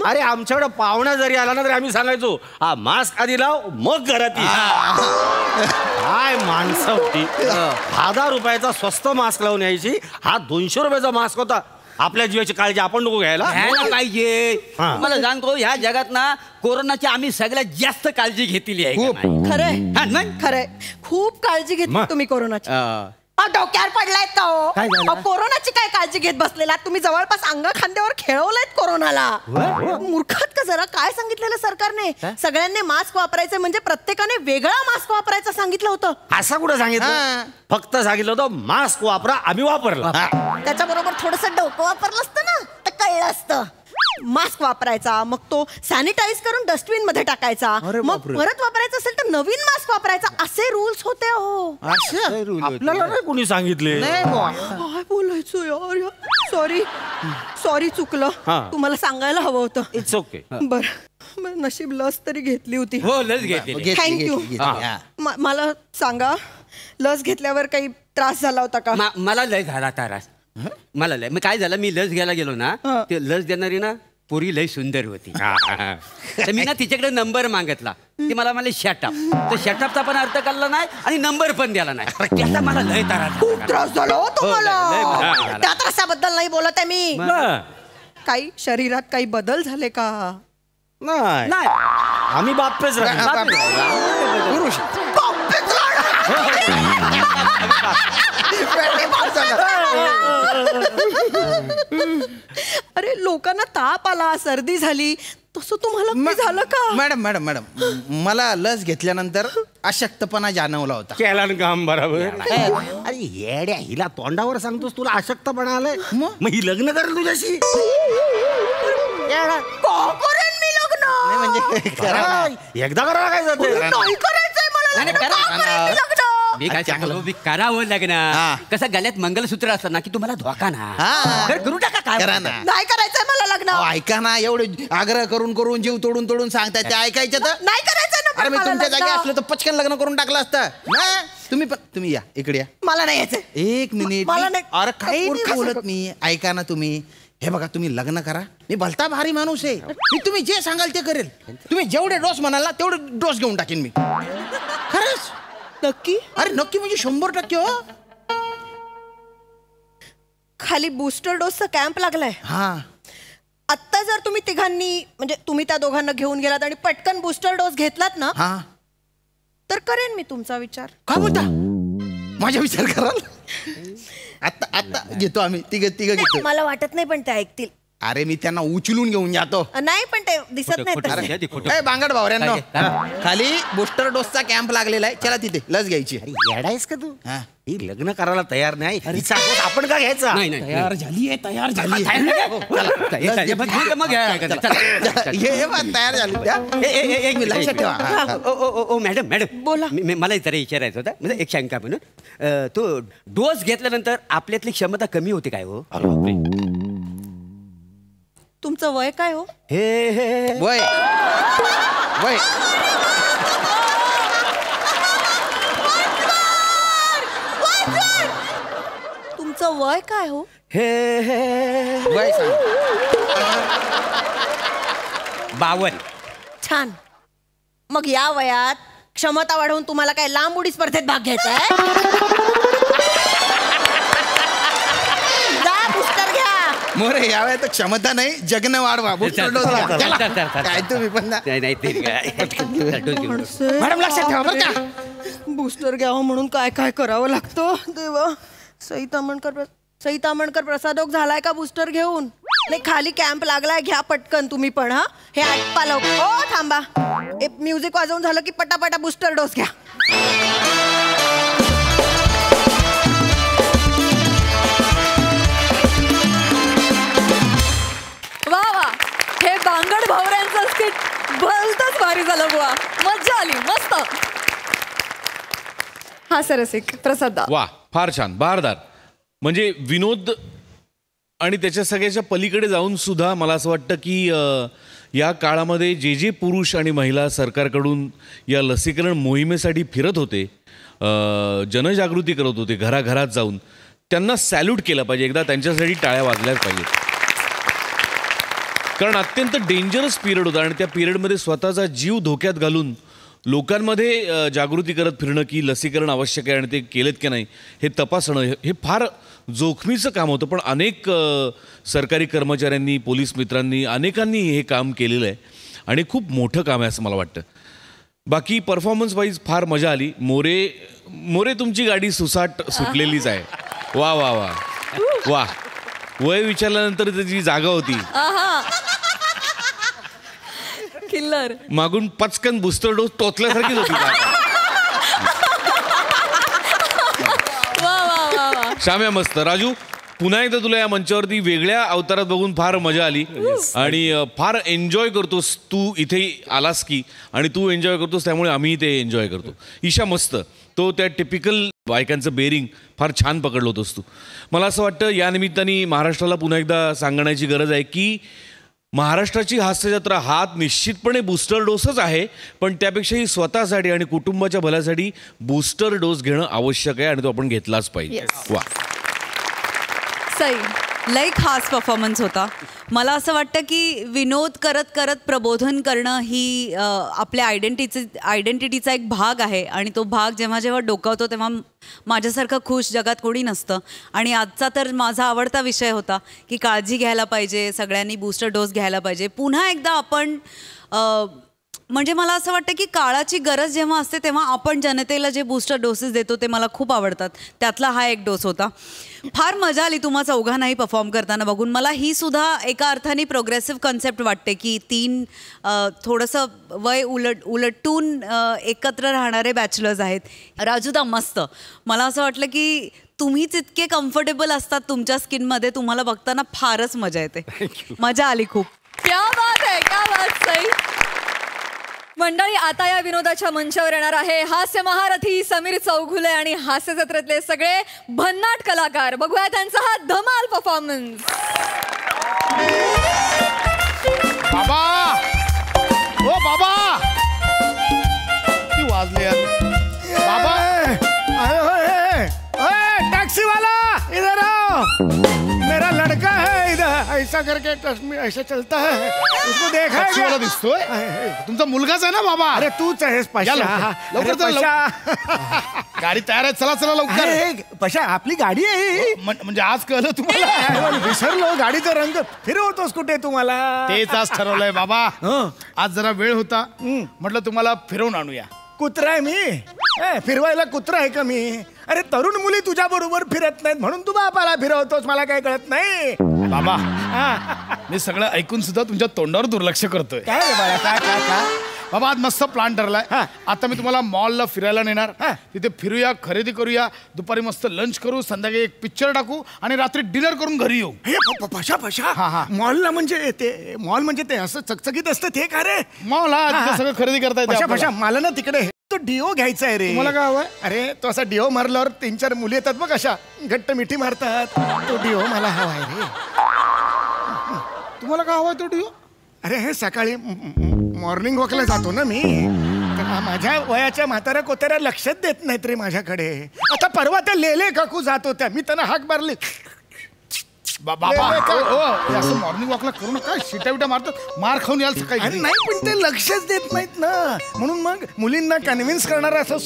K: अरे आमच्याकडे पाहुणा जरी आला ना तरी आम्ही सांगायचो हा मास्क आधी लाव मग घरात ये. काय माणसं होती. 1000 रुपयाचा स्वस्त मास्क लावून यायची. हा 200 रुपयाचा मास्क होता. आपल्या जीवाची काळजी आपण नको घ्यायला
J: पाहिजे. मला सांगतो ह्या जगात ना कोरोनाची आम्ही सगळ्यात जास्त काळजी घेतली आहे.
G: खरंय खरंय, खूप काळजी घेतली तुम्ही कोरोनाची. डोक्यावर पडलाय का हो? कोरोनाची काय काळजी घेत बसलेला तुम्ही? जवळपास अंग खांद्यावर खेळवलायत कोरोनाला. मूर्खात का जरा? काय सांगितलेलं सरकारने? सगळ्यांनी मास्क वापरायचं, म्हणजे प्रत्येकाने वेगळा मास्क वापरायचं सांगितलं होतं.
K: असं कुठं सांगितलं? फक्त सांगितलं होतं मास्क वापरा, आम्ही वापरला.
G: त्याच्याबरोबर थोडस डोकं वापरलं असतं ना तर कळलं असतं. मास्क वापरायचा, मग तो सॅनिटाईज करून डस्टबिन मध्ये टाकायचा, मग परत वापरायचा असेल तर नवीन मास्क वापरायचा. असे रूल्स होते हो.
K: आपल्याला नाही कोणी सांगितले.
G: काय बोलायचं यार. सॉरी चुकलं. तुम्हाला सांगायला हवं होतं.
K: It's okay.
G: बरं नशीब लस तरी घेतली होती.
J: हो, लस घेतली.
G: थँक्यू. मला सांगा, लस घेतल्यावर काही त्रास झाला होता का?
J: मला लय झाला त्रास. मला लय. मग काय झालं, मी लस घ्यायला गेलो ना, ते लस देणारी ना पोरी लय सुंदर होती. तर मी ना तिच्याकडे नंबर मागितला. ती मला शटअप. तर शटअपचा पण अर्थ कळला नाही आणि नंबर पण द्याला नाही. त्याचा मला लय
G: त्रास झाला तुम्हाला. त्या त्रासाबद्दल नाही बोलत आहे मी. काही शरीरात काही बदल झाले का?
K: नाही, आम्ही बाप्पेच
G: अरे लोकांना ताप आला, सर्दी झाली, तसं तुम्हाला झालं का?
H: मॅडम मला लस घेतल्यानंतर अशक्तपणा जाणवला होता.
K: केला काम बरोबर. अरे येड्या, हिला तोंडावर सांगतोस तुला अशक्तपणा आलाय, मग ही लग्न करेल तुझ्याशी?
G: करेन मी लग्न?
H: म्हणजे
K: एकदा करायला काय जाते?
G: नाही करायचंय मला लग्न.
J: मी काय सांगलो, मी करावं लग्न. कसं गळ्यात मंगलसूत्र असतं ना की तुम्हाला धोका ना. करू टाका. काय
G: नाही करायचंय मला लग्न.
H: ऐका ना, एवढे आग्रह करून जीव तोडून सांगताय ते ऐकायचं तर
G: नाही करायचंय ना.
H: अरे मी तुमच्या जागी असलो तर पचकन लग्न करून टाकलं असतं. तुम्ही या इकडे या.
G: मला नाही यायचंय.
H: 1 मिनिट. अरे काही बोलत मी. ऐका ना तुम्ही. हे बघा, तुम्ही लग्न करा. मी भलता भारी माणूस आहे. मी तुम्ही जे सांगाल ते करेल. तुम्ही जेवढे डोस म्हणाल ना तेवढे डोस घेऊन टाकेन मी. खरंच.
G: नक्की?
H: अरे नक्की म्हणजे 100% हो.
G: खाली बूस्टर डोसचा कॅम्प लागलाय. आता जर तुम्ही तिघांनी, म्हणजे तुम्ही त्या दोघांना घेऊन गेलात आणि पटकन बूस्टर डोस घेतलात ना, तर करेन मी तुमचा विचार.
H: का बोलता? माझा विचार कराल? आता घेतो आम्ही तिघ घेतो.
G: मला वाटत नाही पण ते ऐकतील.
H: अरे मी त्यांना उचलून घेऊन जातो.
G: नाही पण ते दिसत नाही.
H: बांगड भावऱ्यांनो, खाली बूस्टर डोसचा कॅम्प लागलेला आहे. चला तिथे लस घ्यायची.
K: येडायस का तू? ही लग्न करायला तयार नाही. आपण का घ्यायचा?
H: तयार झाली.
J: तयार झाली.
H: लक्षात ठेवा.
J: ओ मॅडम
G: बोला.
J: मला जरा विचारायचं होतं, म्हणजे एक शंका म्हणून. तो डोस घेतल्यानंतर आपल्यातली क्षमता कमी होते काय हो?
G: तुमचं वय काय हो?
H: वय
G: तुमचं वय काय हो?
H: वय
J: 52.
G: छान. मग या वयात क्षमता वाढवून तुम्हाला काय लांब उडी स्पर्धेत भाग घ्यायचा आहे? जा बूस्टर घ्या.
H: मोरे यावेळी तर क्षमता नाही जगन वाढवा काय तुम्ही पण ना.
J: नाही ते
H: मॅडम लक्षात ठेवा बरं का.
G: बूस्टर घ्यावं म्हणून काय काय करावं लागतं देवा. सई तामणकर प्रसादोक झालाय का बूस्टर घेऊन? नाही खाली कॅम्प लागलाय, घ्या पटकन तुम्ही पण. हा हे आटपालव हो थांबा. म्युझिक वाजवून झालं की पटापटा बूस्टर डोस घ्या.
A: वा वा, हे बांगड भावऱ्यांचं स्किट भलतंच भारी झालं बुवा. मज्जा आली, मस्त. हा सरसिक प्रसाद.
I: वा, फार छान, बहारदार. म्हणजे विनोद आणि त्याच्या सगळ्याच्या पलीकडे जाऊन सुद्धा मला असं वाटतं की या काळामध्ये जे पुरुष आणि महिला सरकारकडून या लसीकरण मोहिमेसाठी फिरत होते, जनजागृती करत होते घराघरात जाऊन, त्यांना सॅल्यूट केलं पाहिजे. एकदा त्यांच्यासाठी टाळ्या वाजल्याच पाहिजेत. कारण अत्यंत डेंजरस पिरियड होता आणि त्या पिरियडमध्ये स्वतःचा जीव धोक्यात घालून लोकांमध्ये जागृती करत फिरणं की लसीकरण आवश्यक आहे आणि ते केलेत की नाही हे तपासणं, हे फार जोखमीचं काम होतं. पण अनेक सरकारी कर्मचाऱ्यांनी, पोलीस मित्रांनी, अनेकांनी हे काम केलेलं आहे आणि खूप मोठं काम आहे असं मला वाटतं. बाकी परफॉर्मन्स वाईज फार मजा आली. मोरे तुमची गाडी सुसाट सुटलेलीच आहे. वा वा वा वा. वय विचारल्यानंतर त्याची जागा होती.
A: किल्लर.
I: मागून पचकन बूस्टर डोस टोचल्यासारखीच होती. श्याम्या मस्त. राजू, पुन्हा एकदा तुला या मंचावरती वेगळ्या अवतारात बघून फार मजा आली आणि फार एन्जॉय करतोस तू इथे आलास की, आणि तू एन्जॉय करतोस त्यामुळे आम्ही ते एन्जॉय करतो. ईशा मस्त. तो त्या टिपिकल बायकांचं बेरिंग फार छान पकडलं होतंस तू. मला असं वाटतं या निमित्ताने महाराष्ट्राला पुन्हा एकदा सांगण्याची गरज आहे की महाराष्ट्राची हास्यजत्रा हात निश्चितपणे बूस्टर डोसच आहे, पण त्यापेक्षाही स्वतःसाठी आणि कुटुंबाच्या भल्यासाठी बूस्टर डोस घेणं आवश्यक आहे आणि तो आपण घेतलाच पाहिजे. वा.
L: सई, लई खास परफॉर्मन्स होता. मला असं वाटतं की विनोद करत करत प्रबोधन करणं ही आपल्या आयडेंटिटीचा एक भाग आहे आणि तो भाग जेव्हा जेव्हा डोकावतो तेव्हा माझ्यासारखं खुश जगात कोणी नसतं. आणि आजचा तर माझा आवडता विषय होता की काळजी घ्यायला पाहिजे, सगळ्यांनी बूस्टर डोस घ्यायला पाहिजे. पुन्हा एकदा आपण म्हणजे मला असं वाटतं की काळाची गरज जेव्हा असते तेव्हा आपण जनतेला जे बूस्टर डोसेस देतो ते मला खूप आवडतात. त्यातला हा एक डोस होता. फार मजा आली तुम्हा चौघांनाही परफॉर्म करताना बघून. मला ही सुद्धा एका अर्थाने प्रोग्रेसिव्ह कन्सेप्ट वाटते की थोडंसं वय उलटून एकत्र राहणारे बॅचलर्स आहेत. राजूदा मस्त. मला असं वाटलं की तुम्हीच इतके कम्फर्टेबल असतात तुमच्या स्किनमध्ये, तुम्हाला बघताना फारच मजा येते. मजा आली खूप.
A: क्या बात आहे, क्या बात. सई. मंडळी, आता या विनोदाच्या मंचावर येणार आहे हास्य महारथी समीर चौघुले आणि हास्य जत्रेतले सगळे भन्नाट कलाकार. बघूया त्यांचा हा धमाल परफॉर्मन्स.
M: बाबा, ओ बाबा, ती वाजली बाबा. टैक्सी वाला इधर आओ, मेरा लड़का है इधर, ऐसा करके ऐसा चलता है, उसको देखा है क्या? दिसतोय तुमचा मुलगाच आहे ना बाबा? अरे तूच आहेस पशा. लवकर चला, गाडी तयार आहे. चला चला लवकर. पशा, आपली गाडी आहे. म्हणजे आज कळलं तुम्हाला? विसरलो. गाडीचा रंग फिरवतोस कुठे तुम्हाला? तेच आज ठरवलंय बाबा. आज जरा वेळ होता, म्हटलं तुम्हाला फिरवून आणूया. कुत्रा आहे मी? फिरवायला कुत्रा आहे का मी? अरे तरुण मुली तुझ्या बरोबर फिरत नाहीत म्हणून तू बापाला फिरवतोस, मला काय कळत नाही बाबा. मी सगळं ऐकून सुद्धा तुमच्या तोंडावर दुर्लक्ष करतोय. काय रे बाळा, काय काय काय बाबा? आज मस्त प्लॅन ठरलाय. आता मी तुम्हाला मॉलला फिरायला नेणार. तिथे फिरूया, खरेदी करूया, दुपारी मस्त लंच करू, संध्याकाळी एक पिक्चर टाकू आणि रात्री डिनर करून घरी येऊ. पशा पशा, मॉलला म्हणजे ते मॉल म्हणजे ते असं चकचकीत असतं ते का रे? मॉल हा सगळं खरेदी करता येते. पशा मला ना तिकडे तो डिओ घ्यायचा आहे रे. मला काय हवंय? अरे तो असा डिओ मारल्यावर 3-4 मुली येतात बघ, अशा घट्ट मिठी मारतात. तो डिओ मला हवाय रे. तुम्हाला काय हवाय तो डिओ? अरे हे सकाळी मॉर्निंग वॉकला जातो ना मी, तर माझ्या वयाच्या म्हाताऱ्या कोत्याऱ्या लक्षात देत नाहीत रे माझ्याकडे. आता परवा त्या लेले काकू जात होत्या, मी त्यांना हाक मारली, बाबा असं मॉर्निंग वॉकला करू नका. शिट्या बिट्या मारतात, मार खाऊन याल सकाळी.
E: नाही पण ते लक्षच देत नाहीत ना, म्हणून मग मुलींना कन्व्हिन्स करणारा असं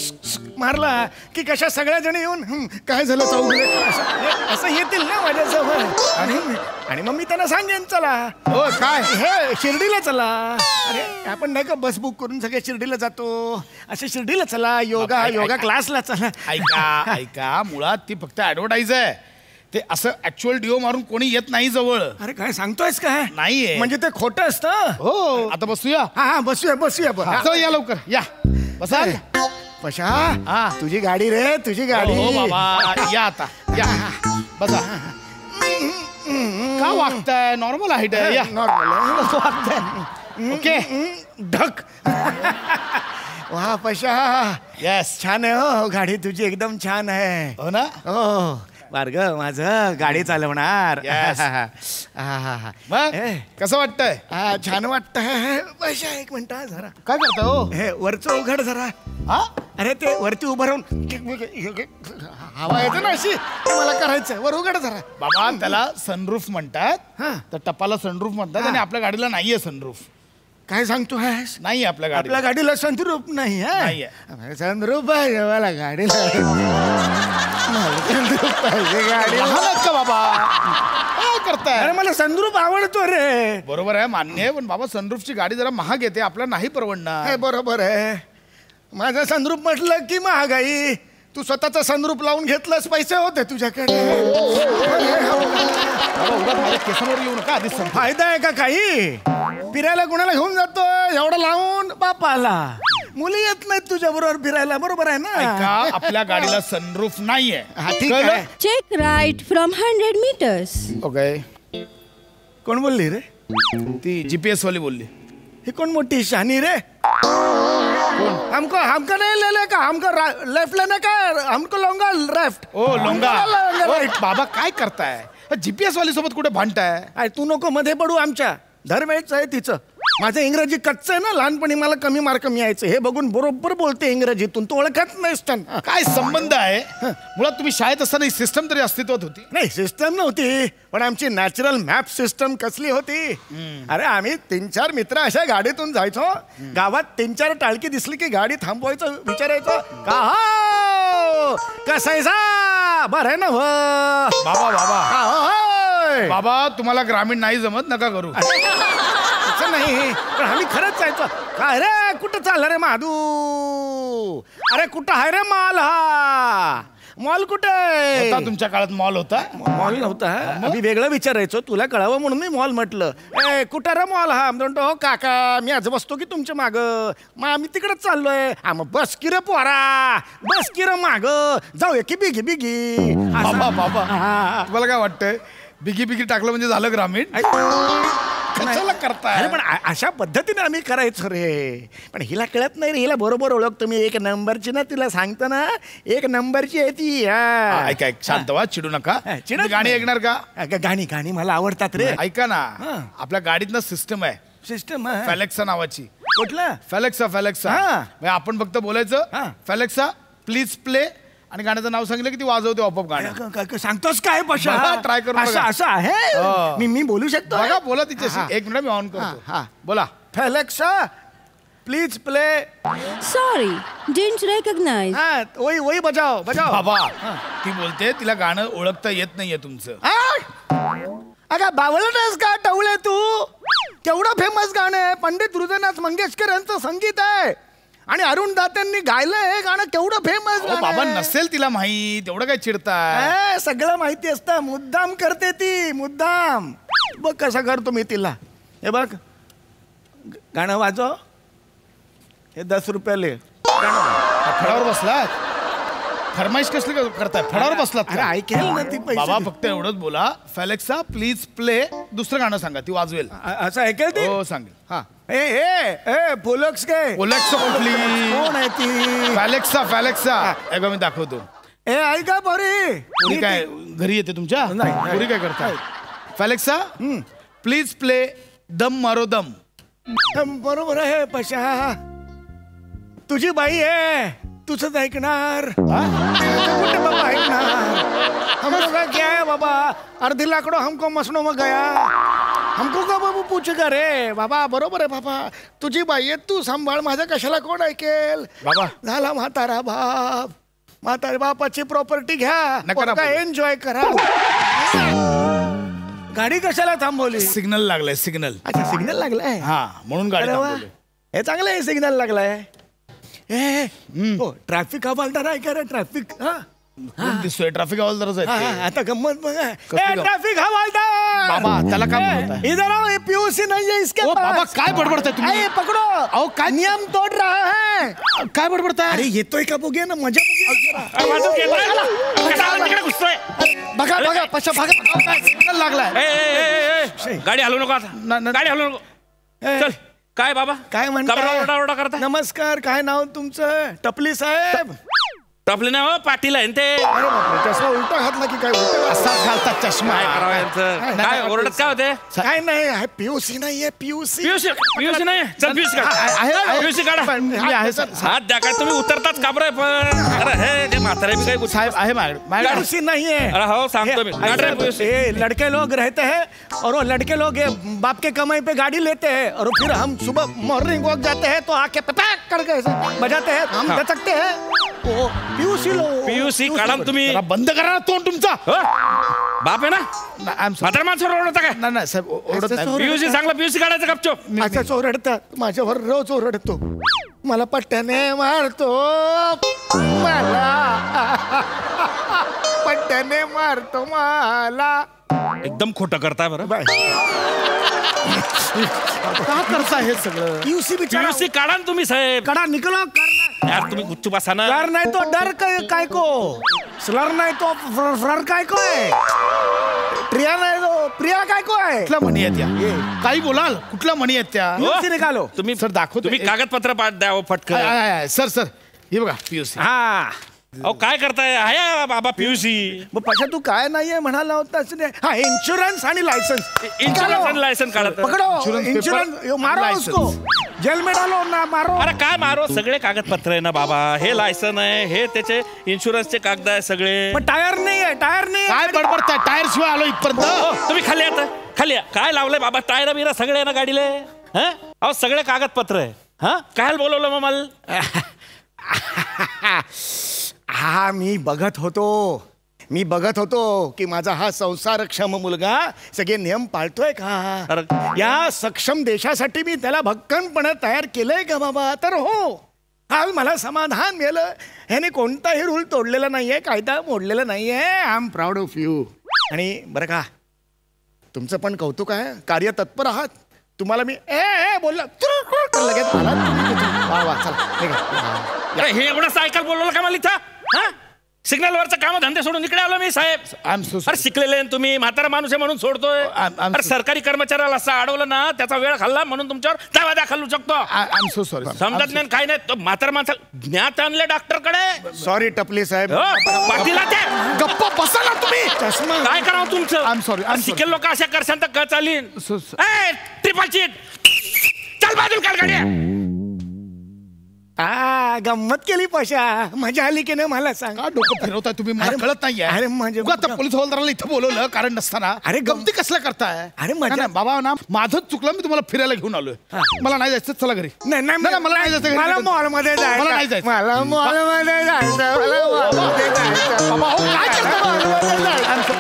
E: मारला की कशा सगळ्या जण येऊन काय झालं चौघडे असं येतील ना माझ्याजवळ. आणि मग मी त्यांना सांगेन चला
M: हो काय
E: हे शिर्डीला चला. अरे आपण नाही का बस बुक करून सगळे शिर्डीला जातो, असं शिर्डीला चला, योगा क्लासला चला.
M: ऐका मुळात ती फक्त ऍडव्हर्टाईज आहे. ते असं ऍक्च्युअल डिओ मारून कोणी येत नाही जवळ.
E: अरे काय सांगतोयस काय?
M: नाहीये
E: म्हणजे ते खोटं असतं.
M: हो आता बसूया.
E: हा बसूया.
M: चला या लवकर या बसा.
E: पशा तुझी गाडी रे, तुझी गाडी.
M: हो बाबा या आता या बसा. का वागताय? नॉर्मल हाईट आहे. या
E: नॉर्मल वागताय.
M: ओके
E: ढक. वा पशा
M: येस
E: छान आहे हो गाडी तुझी, एकदम छान आहे.
M: हो ना.
E: हो बारगं माझं गाडी चालवणार.
M: मग कसं वाटतंय?
E: छान वाटतंय. पशा एक मिनिट जरा
M: काय करता हो?
E: हे वरचं उघड जरा. हा अरे ते वरती उभं राहून हवा येते ना अशी, मला करायचं. वर उघड जरा.
M: बाबा त्याला सनरूफ म्हणतात, तर टपाला सनरूफ म्हणतात आणि आपल्या गाडीला नाहीये सनरूफ.
E: काय सांगतो
M: नाही आपल्या गाडीला.
E: आपल्या गाडीला सनरूफ नाही. सनरूफ आहे मला गाडीला. सनरूफ पाहिजे गाडी
M: का बाबा? काय करताय?
E: अरे मला सनरूफ आवडतो रे.
M: बरोबर आहे, मान्य आहे, पण बाबा सनरूफची गाडी जरा महाग येते, आपल्याला नाही परवडणार.
E: हे बरोबर आहे. माझं सनरूफ म्हटलं की महागाई. तू स्वतःचा सनरूफ लावून घेतलंस, पैसे होते तुझ्याकडे.
M: केसांवर येऊ नका आधीच.
E: फायदा आहे का काही? फिरायला कोणाला घेऊन जातो एवढं लावून? बापाला. मुली येत नाहीत तुझ्या बरोबर फिरायला, बरोबर आहे ना?
M: आपल्या गाडीला सनरूफ नाहीये.
E: ठीक आहे.
B: Check right from 100 meters.
M: Okay.
E: कोण बोलली रे?
M: ती जीपीएस वाली बोलली.
E: ही कोण मोठी शहाणी रे? हमको नहीं ले ले का? हमको लेफ्ट लेने का? हमको लोंगा लेफ्ट.
M: ओ लोंगा. बाबा काय करताय? जीपीएस वाली सोबत कुठे भांडताय?
E: तू नको मध्ये पडू आमच्या. दरवेळेच आहे तिचं. माझं इंग्रजी कच्चं आहे ना, लहानपणी मला कमी मार्क मिळायचे. हे बघून बरोबर बोलते इंग्रजीतून. तू ओळखत नाहीस त्यांना.
M: काय संबंध आहे? मुळात तुम्ही शाळेत असताना ही सिस्टम तरी अस्तित्वात होती?
E: नाही सिस्टम नव्हती, पण आमची नॅचरल मॅप सिस्टम कसली होती. अरे आम्ही 3-4 मित्र अशा गाडीतून जायचो. गावात 3-4 टाळकी दिसली की गाडी थांबवायचं, विचारायचं का कसायचा बरं आहे ना
M: बाबा. बाबा तुम्हाला ग्रामीण नाही जमत, नका करू.
E: नाही पण आम्ही खरंच जायचो. काय रे कुठं चाललं रे माधू? अरे कुठं आहे रे मॉल? हा मॉल कुठे?
M: तुमच्या काळात मॉल होता?
E: मॉल नव्हता. आम्ही वेगळं विचारायचो, तुला कळावं म्हणून मी मॉल म्हटलं. ए कुठं रे मॉल? हा म्हणतो हो काका मी आज बसतो की तुमच्या माग. मग आम्ही तिकडेच चाललोय. मग बस की रे पोरा, बस की रे माग, जाऊया की बिगी बिगी.
M: बाबा तुम्हाला काय वाटतंय? बिगी टाकलं म्हणजे झालं ग्रामीण? कशाला करताय?
E: अरे पण अशा पद्धतीने आम्ही करायचो रे. पण हिला कळत नाही रे. हिला बरोबर ओळखतो मी. 1 नंबरची ना, तिला सांगतो ना 1 नंबरची आहे ती.
M: ऐका शांत व्हा, चिडू नका. गाणी ऐकणार का?
E: गाणी मला आवडतात रे.
M: ऐका ना, आपल्या गाडीत ना सिस्टम आहे.
E: सिस्टम
M: फॅलेक्सा नावाची.
E: कुठला?
M: फॅलेक्सा. आपण फक्त बोलायचं फॅलेक्सा प्लीज प्ले, आणि गाण्याचं नाव सांगितलं की ती वाजवते आपोआप गाणं.
E: सांगतोस काय पशा?
M: ट्राय करू.
E: असं आहे? मी बोलू शकतो?
M: बघा बोला तिच्याशी. 1 मिनिट मी ऑन करतो. बोला.
E: Alexa please play.
B: Sorry didn't recognise.
E: वही बजाव.
M: बाबा ती बोलते तिला गाणं ओळखता येत नाहीये तुमचं.
E: अगं बावळटच का टवळे तू? केवढं फेमस गाणं आहे. पंडित हृदयनाथ मंगेशकर यांचं संगीत आहे आणि अरुण दात्यांनी गायलंय हे गाणं. केवढं फेमस.
M: बाबा नसेल तिला माहित, एवढं काय चिडताय?
E: सगळं माहिती असतं. मुद्दाम करते ती, मुद्दाम. बघ कसं करतो मी तिला. हे बघ गाणं वाजव. हे 10 रुपयाले.
M: फळावर बसला. फरमाईश कसली करताय? फळावर बसलात?
E: ऐकेल ना ती.
M: बाबा फक्त एवढंच बोला फॅलेक्सा प्लीज प्ले, दुसरं गाणं सांगा, ती वाजवेल.
E: असं ऐकेल ती?
M: हो सांगेल. हा
E: पोलक्स काय?
M: पोलक्स कुठली?
E: कोण आहे ती?
M: फॅलेक्सा. मी दाखवतो.
E: ऐका पोरी.
M: पुरी काय घरी येते तुमच्या? नाही. पुरी काय करताय? फॅलेक्सा प्लीज प्ले दम मारो दम.
E: बरोबर आहे पशा. तुझी बाई आहे, तुझंच ऐकणार.
M: कुठे बाबा ऐक ना, हम लोग का क्या है बाबा, अर्धी लाकडो हमको मसनो मग गया, हमको का बाबू पूछेगा रे बाबा. बरोबर आहे बाबा, तुझी बाई आहे, तू सांभाळ, माझं कशाला कोण ऐकेल बाबा. झाला म्हातारा बाप, म्हातारा बापाची प्रॉपर्टी घ्या, एन्जॉय करा. गाडी कशाला थांबवली?
E: सिग्नल लागलाय, सिग्नल.
M: अच्छा, सिग्नल लागलाय.
E: हा, म्हणून गाडी थांबवली.
M: हे चांगलं आहे, सिग्नल लागलाय. ट्रॅफिक हवालदार आहे का रे? ट्रॅफिक
E: दिसतोय ट्रॅफिक हवालदारच आहे.
M: आता गंमत बघा, ट्रॅफिक हवालदार
E: बाबा त्याला काय
M: इधर आओ, ये पीयूसी नहीं है इसके पास.
E: बाबा काय बडबडताय तुम्ही?
M: पकडो. अहो काय नियम तोड रहा है.
E: काय बडबडताय?
M: अरे येतोय का बघूया ना, मजा बघा बघा पश्चा बघा, सिग्नल लागलाय.
N: गाडी हलवू नको आता, गाडी हलवू नको. चल काय बाबा,
M: काय म्हणता?
N: ओरडा करता.
M: नमस्कार, काय नाव तुमचं? टपली साहेब.
N: टपले ना पाटील आहे ते.
M: अरे बापरे, चष्मा उलटा घातला की काय?
E: असाच घालतात चष्मा.
N: काय करावं यांचं? काय ओरडत काय होते?
M: काय नाही, पीयूसी नाहीये, पीयूसी.
N: पीयूसी नाही. चल पीयूसी काढा, पीयूसी काढा. हात द्या. काय तुम्ही उतरताच का बरं? अरे हे जे म्हातारे भी काही
E: साहेब आहे
M: पीयूसी नाहीये.
N: अरे हो सांगतो मी.
M: लड़के लोग रहते हैं और वो लड़के लोग बाप के कमाई पे गाड़ी लेते हैं और फिर हम सुबह मॉर्निंग वॉक जाते हैं तो आके पटाक करके बजाते हैं, हम दचकते हैं. पीयूसी लो,
N: पीयूसी काढा तुम्ही.
E: बंद करा ना तोंड तुमचा.
N: बाप आहे ना, म्हातारा माणसावर ओरडता काय?
E: नाही साहेब,
N: पीयूसी चांगला, पीयूसी काढायचं गपचूप.
M: असंच ओरडतात, माझ्यावर रोज ओरडतो, मला पट्ट्याने मारतो, मला पट्ट्याने मारतो मला.
N: एकदम खोटं करताय बरं.
E: का करता हे सगळं?
N: पीयूसी काढा ना तुम्ही साहेब.
M: काढा, निकलो.
N: यार तुम्ही गुच्चू बसा ना.
M: डर नाही तो डर काय को, स्लर नाही तो फ्लर काय को आहे, प्रिया नाही तो प्रिया काय को आहे.
E: कुठल्या म्हणी आहेत त्या? काही बोलाल, कुठल्या म्हणी आहेत त्या?
M: पीयूसी निकालो.
N: तुम्ही
E: सर दाखवतो.
N: तुम्ही कागदपत्र पाठ द्या फटकन.
E: सर हे बघा पीयूसी.
N: हा अहो काय करताय? आहे बाबा पीयूसी.
M: मग पशा तू काय नाहीये म्हणाला होतास. हा, इन्शुरन्स आणि लायसन्स.
N: इन्शुरन्स आणि लायसन्स काढत.
M: पकडो इन्शुरन्स, मारो उसको, जेल में डालो ना, मारो.
N: अरे काय मारो, सगळे कागदपत्र आहे ना बाबा. हे लायसन आहे, हे त्याचे इन्शुरन्सचे कागद आहे सगळे.
M: पण टायर नाही आहे, टायर नाही.
E: काय बडबडताय? टायर शिवाय आलो इथपर्यंत.
N: तुम्ही खाली आता, खाली या. काय लावलंय बाबा? टायर बिरा सगळे ना गाडीले. अहो सगळे कागदपत्र आहे. काय बोलवलं मग मला?
M: हा, मी बघत होतो की माझा हा संसारक्षम मुलगा सगळे नियम पाळतोय का. या सक्षम देशासाठी मी त्याला भक्कमपणे तयार केलंय का बाबा? तर हो, आज मला समाधान मिळालं. ह्याने कोणताही रूल तोडलेला नाहीये, कायदा मोडलेला नाहीये. I am proud of you. आणि बरं का, तुमचं पण कौतुक आहे, कार्य तत्पर आहात. तुम्हाला मी बोलला लगेच वा वा, चला.
N: हे एवढं सायकल बोलवलं का मला इथं? सिग्नल वरचं काम धंदे सोडून इकडे आलो मी साहेब. अरे शिकलेले तुम्ही, म्हातारा माणूस आहे म्हणून सोडतोय. अरे सरकारी कर्मचाऱ्याला असं अडवलं ना, त्याचा वेळ खाल्ला म्हणून तुमच्यावर दावा दाखल होऊ शकतो. समजत नाही काय नाही. तो म्हातारा माणसाला ज्ञात आणले डॉक्टर कडे.
M: सॉरी टपली साहेब.
N: पाटील
E: गप्प बसा ना तुम्ही.
N: काय करावं तुमचं?
E: I am sorry.
N: शिकेल लोक अशा करशान तर चालीन. Triple cheat. चल बाजूला काढ गाडी.
M: गंमत केली पशा, मजा आली की नाही मला सांग.
E: डोकं फिरवताय तुम्ही, मला कळत नाहीये.
M: अरे म्हणजे
E: आता पोलीस हवालदाराला इथं बोलवलं कारण नसताना. अरे गमती कसला करताय?
M: अरे मजा
E: बाबा ना, माझंच चुकलं, मी तुम्हाला फिरायला घेऊन आलोय. मला नाही जायचं, चला घरी.
M: नाही
E: मला नाही जायचं.
M: मला मॉलमध्ये जायचं.
E: मला नाही जायचं.
M: मला मॉलमध्ये जायचं.
E: बाबा काय करता?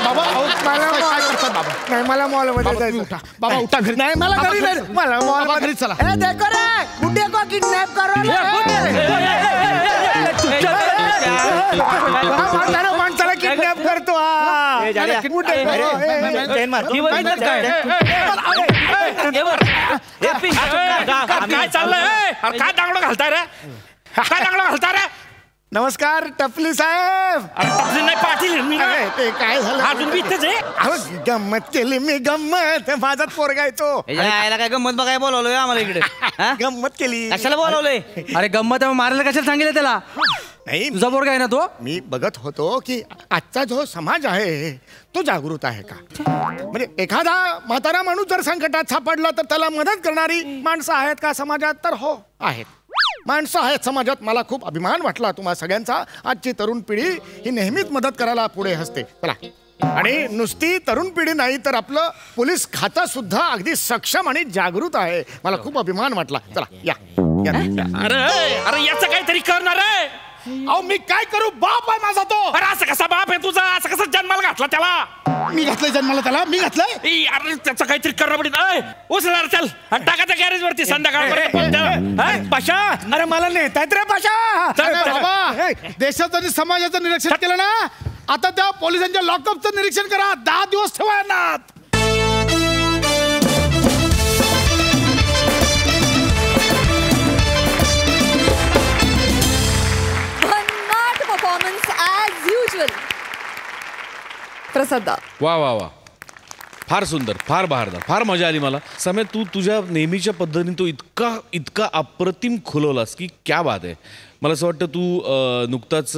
E: बाबा काय करतात बाबा?
M: नाही, मला मॉलमध्ये जायचं.
E: बाबा उठा घरी.
M: नाही, मला घरी नाही, मला मॉल
E: घरी चला.
M: देखो रे, गुड्डे को किडनॅप करो. माणसाला किडनॅप करतो.
N: काय चाललंय? काय दांगडो घालताय रे? काय दांगडो घालताय रे?
M: नमस्कार टपली साहेब.
N: नाही पाटील.
M: ते काय झालं?
N: अजून बी इथेच आहे.
M: गंमत केली मी, गंमत. माझाच पोरगायचो.
J: यायला काय गंमत बघाय बोलवलोय आम्हाला इकडे?
M: गंमत केली.
J: कशाला बोलवलंय?
O: अरे गंमत मारायला कशाला सांगितलं त्याला?
M: नाही,
O: तुझा पोरगा आहे ना तो.
M: मी बघत होतो की आजचा जो समाज आहे तो जागृत आहे का. म्हणजे एखादा म्हातारा माणूस जर संकटात सापडला तर त्याला मदत करणारी माणसं आहेत का समाजात? तर हो, आहेत. माणसं आहेत समाजात. मला खूप अभिमान वाटला तुम्हा सगळ्यांचा. आजची तरुण पिढी ही नेहमीच मदत करायला पुढे असते. चला, आणि नुसती तरुण पिढी नाही तर आपलं पोलीस खातं सुद्धा अगदी सक्षम आणि जागृत आहे. मला खूप अभिमान वाटला. चला या.
N: अरे अरे याचं काहीतरी करणार आहे.
M: अहो मी काय करू, बाप आहे माझा तो.
N: अरे असं कसा बाप आहे तुझा, असं कसं जन्माला घातला त्याला.
M: मी घातलंय जन्माला त्याला, मी घातलंय.
N: अरे त्याचं काहीतरी करणार. उचला चल आणि टाका त्या गॅरेज वरती संध्याकाळपर्यंत. पाशा,
M: अरे मला नेतायत रे पाशा. बाबा देशाचं आणि समाजाचं निरीक्षण केलं ना, आता त्या पोलिसांच्या लॉकअपचं निरीक्षण करा. 10 दिवस ठेवा यांना.
A: प्रसाद
I: वा वा वा, फार सुंदर, फार बहारदार, फार मजा आली मला. समय तू तुझ्या नेहमीच्या पद्धतीने तो इतका इतका अप्रतिम खुलवलास की क्या बात आहे. मला असं वाटतं तू नुकताच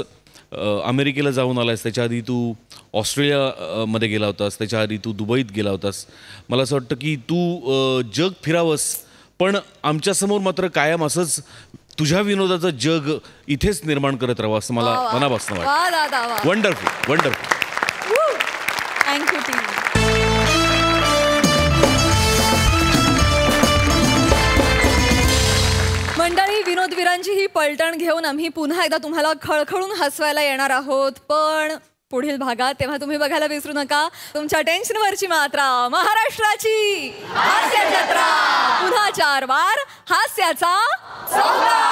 I: अमेरिकेला जाऊन आलास, त्याच्या आधी तू ऑस्ट्रेलियामध्ये गेला होतास, त्याच्या आधी तू दुबईत गेला होतास. मला असं वाटतं की तू जग फिरावंस, पण आमच्यासमोर मात्र कायम असंच तुझ्या विनोदाचं जग इथेच निर्माण करत राहावं असं मला मनापासून वाटतं. Wonderful wonderful.
A: Thank you team. मंडळी, विनोदवीरांची ही पलटण घेऊन आम्ही पुन्हा एकदा तुम्हाला खळखळून हसवायला येणार आहोत, पण पुढील भागात. तेव्हा तुम्ही बघायला विसरू नका तुमच्या टेन्शनवरची मात्रा, महाराष्ट्राची हास्य जत्रा. पुन्हा 4 वार हास्याचा संग्राम.